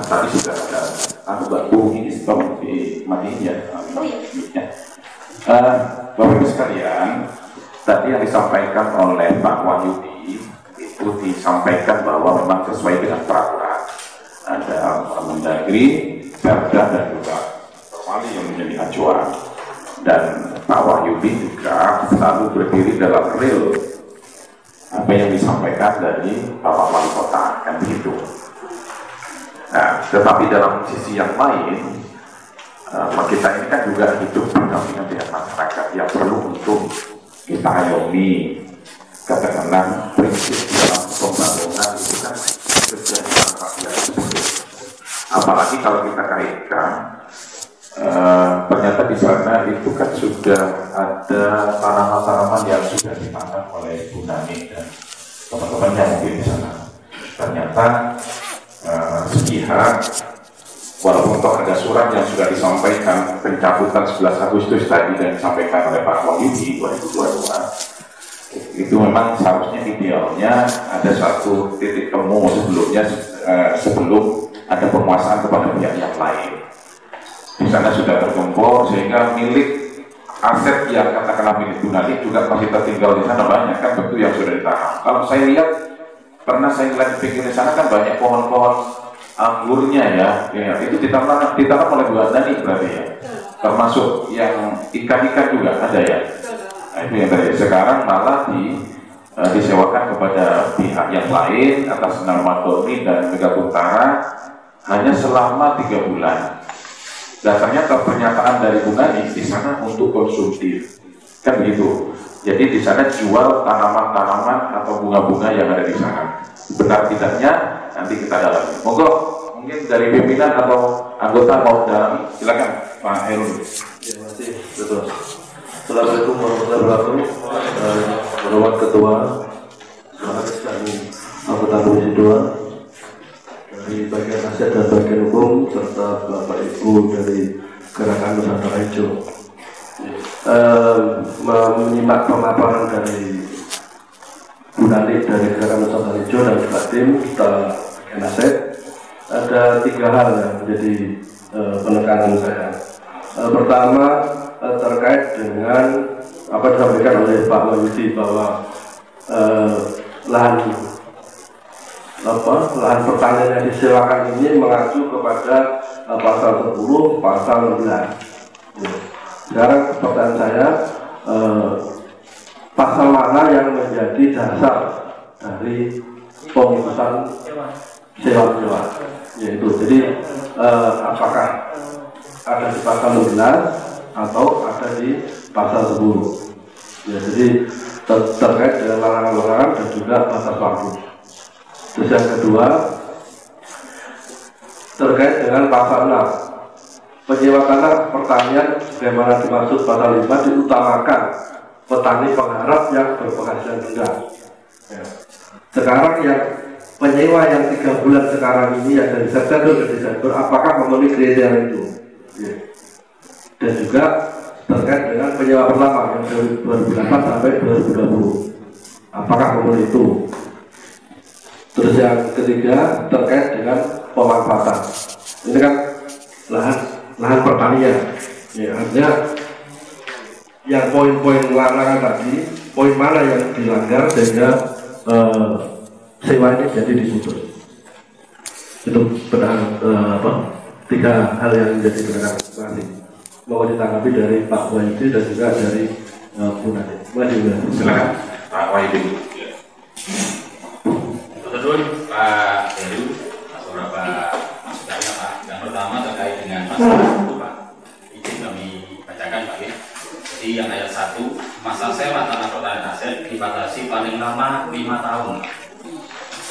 Speaker 4: Tadi sudah ada anggota Bu ini sebab di Madinya. Bapak Ibu sekalian, tadi yang disampaikan oleh Pak Wahyudi itu disampaikan bahwa memang sesuai dengan peraturan. Ada Mendagri, Perda dan juga Perwali yang menjadi acuan. Dan Pak Wahyudi juga selalu berdiri dalam real apa yang disampaikan dari Bapak Wali Kota, kan begitu. Nah, tetapi dalam sisi yang lain, kita ini kan juga hidup berdampingan dengan masyarakat yang perlu untuk kita ayomi. Katakanlah prinsip dalam pembangunan itu kan kesejahteraan rakyat. Apalagi kalau kita kaitkan, ternyata di sana itu kan sudah ada tanaman-tanaman yang sudah ditanam oleh Bu Nani dan teman-teman yang mungkin di sana. Ternyata sepihak, walaupun toh ada surat yang sudah disampaikan pencabutan 11 Agustus tadi dan disampaikan oleh Pak Wahyudi 2022, itu memang seharusnya idealnya ada satu titik temu sebelumnya, sebelum ada penguasaan kepada pihak yang lain. Di sana sudah tergempur sehingga milik aset yang katakanlah milik Bu Nani juga masih tertinggal di sana banyak, kan betul yang sudah ditanam. Kalau saya lihat, pernah saya lihat di pinggir di sana kan banyak pohon-pohon anggurnya ya, itu ditanam oleh Bu Nani berarti ya, termasuk yang ikan-ikan juga ada ya. Nah, itu yang tadi. Sekarang malah disewakan kepada pihak yang lain atas nama Doni dan Mega Kuntara hanya selama 3 bulan. Dan ternyata pernyataan dari Bu Nani di sana untuk konsumtif, kan begitu. Jadi di sana jual tanaman-tanaman atau bunga-bunga yang ada di sana. Benar tidaknya nanti kita dalami. Monggo, mungkin dari pimpinan atau anggota mau dalami, silakan Pak Herun.
Speaker 8: Terima kasih, betul. Assalamualaikum warahmatullahi wabarakatuh. Hormat Ketua, dan anggota Komisi 2 dari bagian aset dan bagian hukum serta Bapak Ibu dari Gerakan Nusantara Hijau. Menyimak pemaparan dari Bu Nani dari Gerakan Nusantara Hijau dan juga tim kita bagian aset, ada 3 hal yang menjadi penekanan saya. Pertama, terkait dengan apa disampaikan oleh Pak Wahyudi bahwa lahan pertanian yang disewakan ini mengacu kepada pasal 10, pasal 16. Sekarang pertanyaan saya, pasal mana yang menjadi dasar dari pengikutan sewa-sewa? Yaitu, jadi apakah ada di pasal 16 atau ada di pasal 10. Ya, jadi terkait dengan larangan-larangan dan juga batas waktu. Terus yang kedua, terkait dengan pasal 6, penyewa tanah pertanian sebagaimana dimaksud pasal 5 diutamakan petani pengharap yang berpenghasilan rendah. Ya. Sekarang yang penyewa yang 3 bulan sekarang ini yang dari September ke Desember, apakah memenuhi kriteria itu? Ya. Dan juga terkait dengan penyewa pertama yang dari 2008 sampai 2020, apakah memenuhi itu? Terus yang ketiga terkait dengan pemanfaatan. Ini kan lahan pertanian. Ya, artinya yang poin-poin larangan tadi, poin mana yang dilanggar sehingga sewa ini jadi diputus. Itu benar 3 hal yang menjadi benar. Terima kasih. Mau ditanggapi dari Pak Wahyudi dan juga dari Bu Nani.
Speaker 4: Silakan Pak Wahyudi.
Speaker 7: Betul Pak Heru, beberapa masukannya Pak. Yang pertama terkait dengan masalah itu Pak. Izin kami bacakan Pak. Jadi yang ayat 1, masa sewa tanah pertanian aset dibatasi paling lama 5 tahun.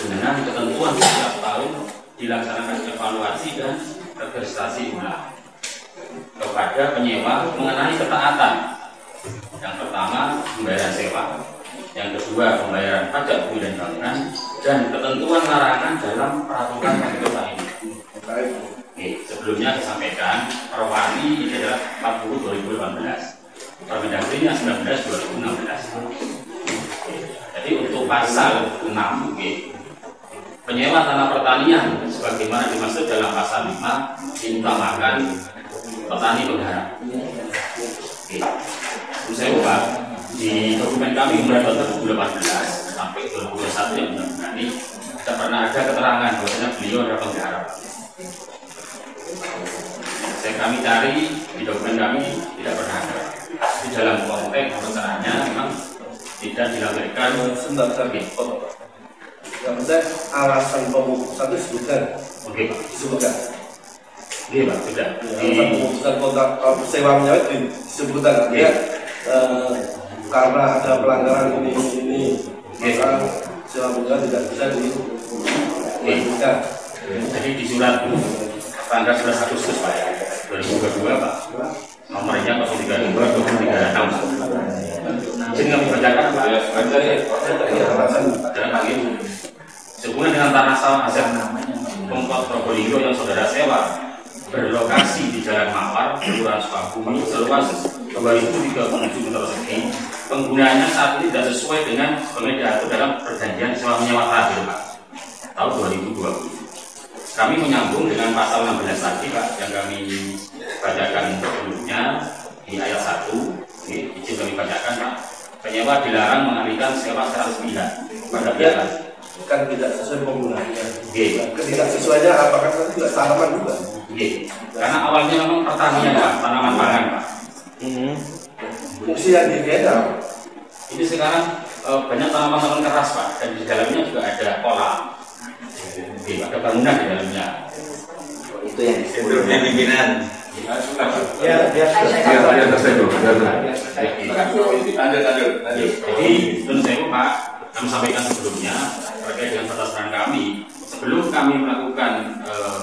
Speaker 7: Dengan ketentuan setiap tahun dilaksanakan evaluasi dan registrasi ulang kepada penyewa mengenai ketaatan. Yang pertama, pembayaran sewa. Yang kedua, pembayaran pajak bumi dan bangunan, dan ketentuan larangan dalam peraturan yang kita ini. Oke, sebelumnya disampaikan Perwali ini adalah 40 2018, Permendagri 19 2016. Jadi untuk pasal 6, penyewa tanah pertanian sebagaimana dimaksud dalam pasal 5 diutamakan petani penggarap. saya Pak, di dokumen kami mulai tahun 2018 sampai 2021 yang benar-benar ini tidak pernah ada keterangan bahwasanya beliau adalah penggarap. Kami cari di dokumen kami tidak pernah ada. Di dalam konteks perkaraannya memang tidak dilampirkan.
Speaker 8: Sebentar, yang penting alasan pemutusan itu disebutkan.
Speaker 7: Oke Pak.
Speaker 8: Disebutkan.
Speaker 7: Oke Pak, sudah.
Speaker 8: Alasan pemutusan kontrak sewa menyewa disebutkan. Ya. Karena ada pelanggaran ini, maka sewa menyewa tidak bisa dilakukan.
Speaker 7: Jadi di surat tanggal 11 Agustus Pak 2022 Pak, nomornya 032-2336. Izin kami bacakan Pak. Sehubungan dengan tanah sawah hasil Pemkot Probolinggo yang saudara sewa berlokasi di Jalan Mawar, Kelurahan Sukabumi, seluas 2.037 meter persegi, penggunaannya saat ini tidak sesuai dengan diatur dalam perjanjian sewa menyewa terakhir Pak, tahun 2020. Kami menyambung dengan pasal 16 tadi Pak, yang kami bacakan sebelumnya di ayat 1. Izin kami bacakan Pak. Penyewa dilarang mengalihkan sewa secara sepihak pada pihak
Speaker 8: kan tidak sesuai penggunaannya. Ketidak sesuainya apakah itu juga tanaman juga?
Speaker 7: Karena awalnya memang pertanian Pak, tanaman pangan Pak.
Speaker 8: Fungsi yang dibeda.
Speaker 7: Ini sekarang banyak tanaman keras Pak, dan di dalamnya juga ada kolam. Ada bangunan di dalamnya.
Speaker 6: Itu yang disebut
Speaker 2: pimpinan.
Speaker 7: Jadi menurut saya Pak, kami sampaikan sebelumnya terkait dengan batasan kami, sebelum kami melakukan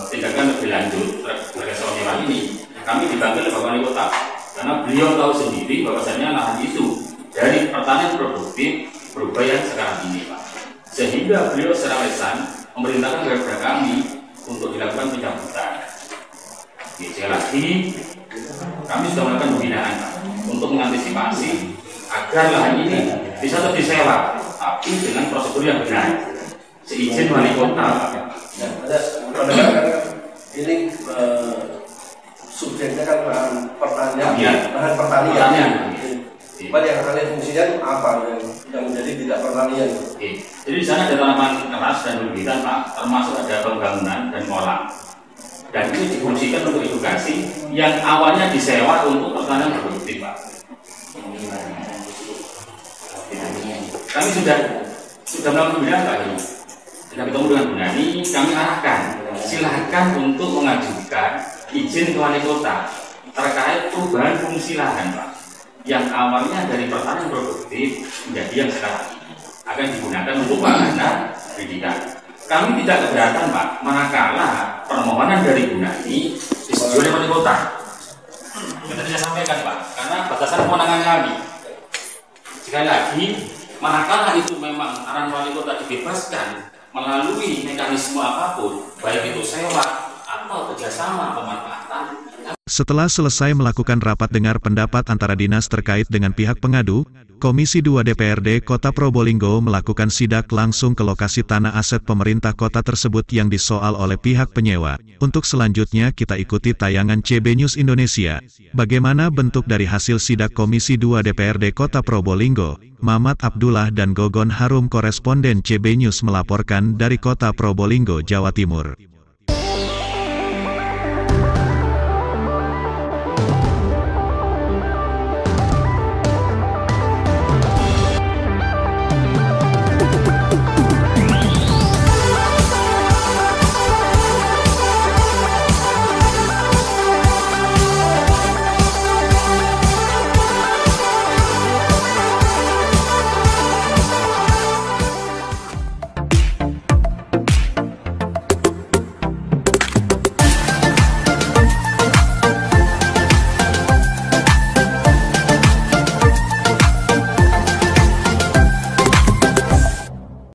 Speaker 7: tindakan lebih lanjut terkait soal nyewa ini, kami dipanggil oleh Bapak Wali Kota karena beliau tahu sendiri bahwasannya lahan itu dari pertanian produktif berubah yang sekarang ini Pak, sehingga beliau secara lisan memerintahkan kepada kami untuk dilakukan pencabutan. Sekali lagi, kami sudah melakukan pembinaan Pak, untuk mengantisipasi agar lahan ini bisa tetap disewa, tapi dengan prosedur yang benar, seizin wali kota.
Speaker 8: Ini subjeknya kan bahan pertanian. Cuman yang akan fungsinya apa yang menjadi tidak pertanian?
Speaker 7: Jadi di sana ada tanaman keras dan perbukitan Pak, termasuk ada pembangunan dan kolam. Dan itu difungsikan untuk edukasi yang awalnya disewa untuk pertanian produktif Pak. Kami sudah melakukan pembinaan Pak ini. Sudah ketemu dengan Bu Nani, kami arahkan silahkan untuk mengajukan izin ke wali kota terkait perubahan fungsi lahan Pak, yang awalnya dari pertanian produktif menjadi yang sekarang ini akan digunakan untuk pangan pendidikan. Kami tidak keberatan Pak, manakala permohonan dari Bu Nani disetujui oleh wali kota. Kita tidak sampaikan Pak, karena batasan kewenangan kami. Sekali lagi, manakala itu memang arahan wali kota dibebaskan melalui mekanisme apapun, baik itu sewa atau kerjasama pemanfaatan.
Speaker 1: Setelah selesai melakukan rapat dengar pendapat antara dinas terkait dengan pihak pengadu, Komisi 2 DPRD Kota Probolinggo melakukan sidak langsung ke lokasi tanah aset pemerintah kota tersebut yang disoal oleh pihak penyewa. Untuk selanjutnya kita ikuti tayangan CB News Indonesia. Bagaimana bentuk dari hasil sidak Komisi 2 DPRD Kota Probolinggo? Mamat Abdullah dan Gogon Harum koresponden CB News melaporkan dari Kota Probolinggo, Jawa Timur.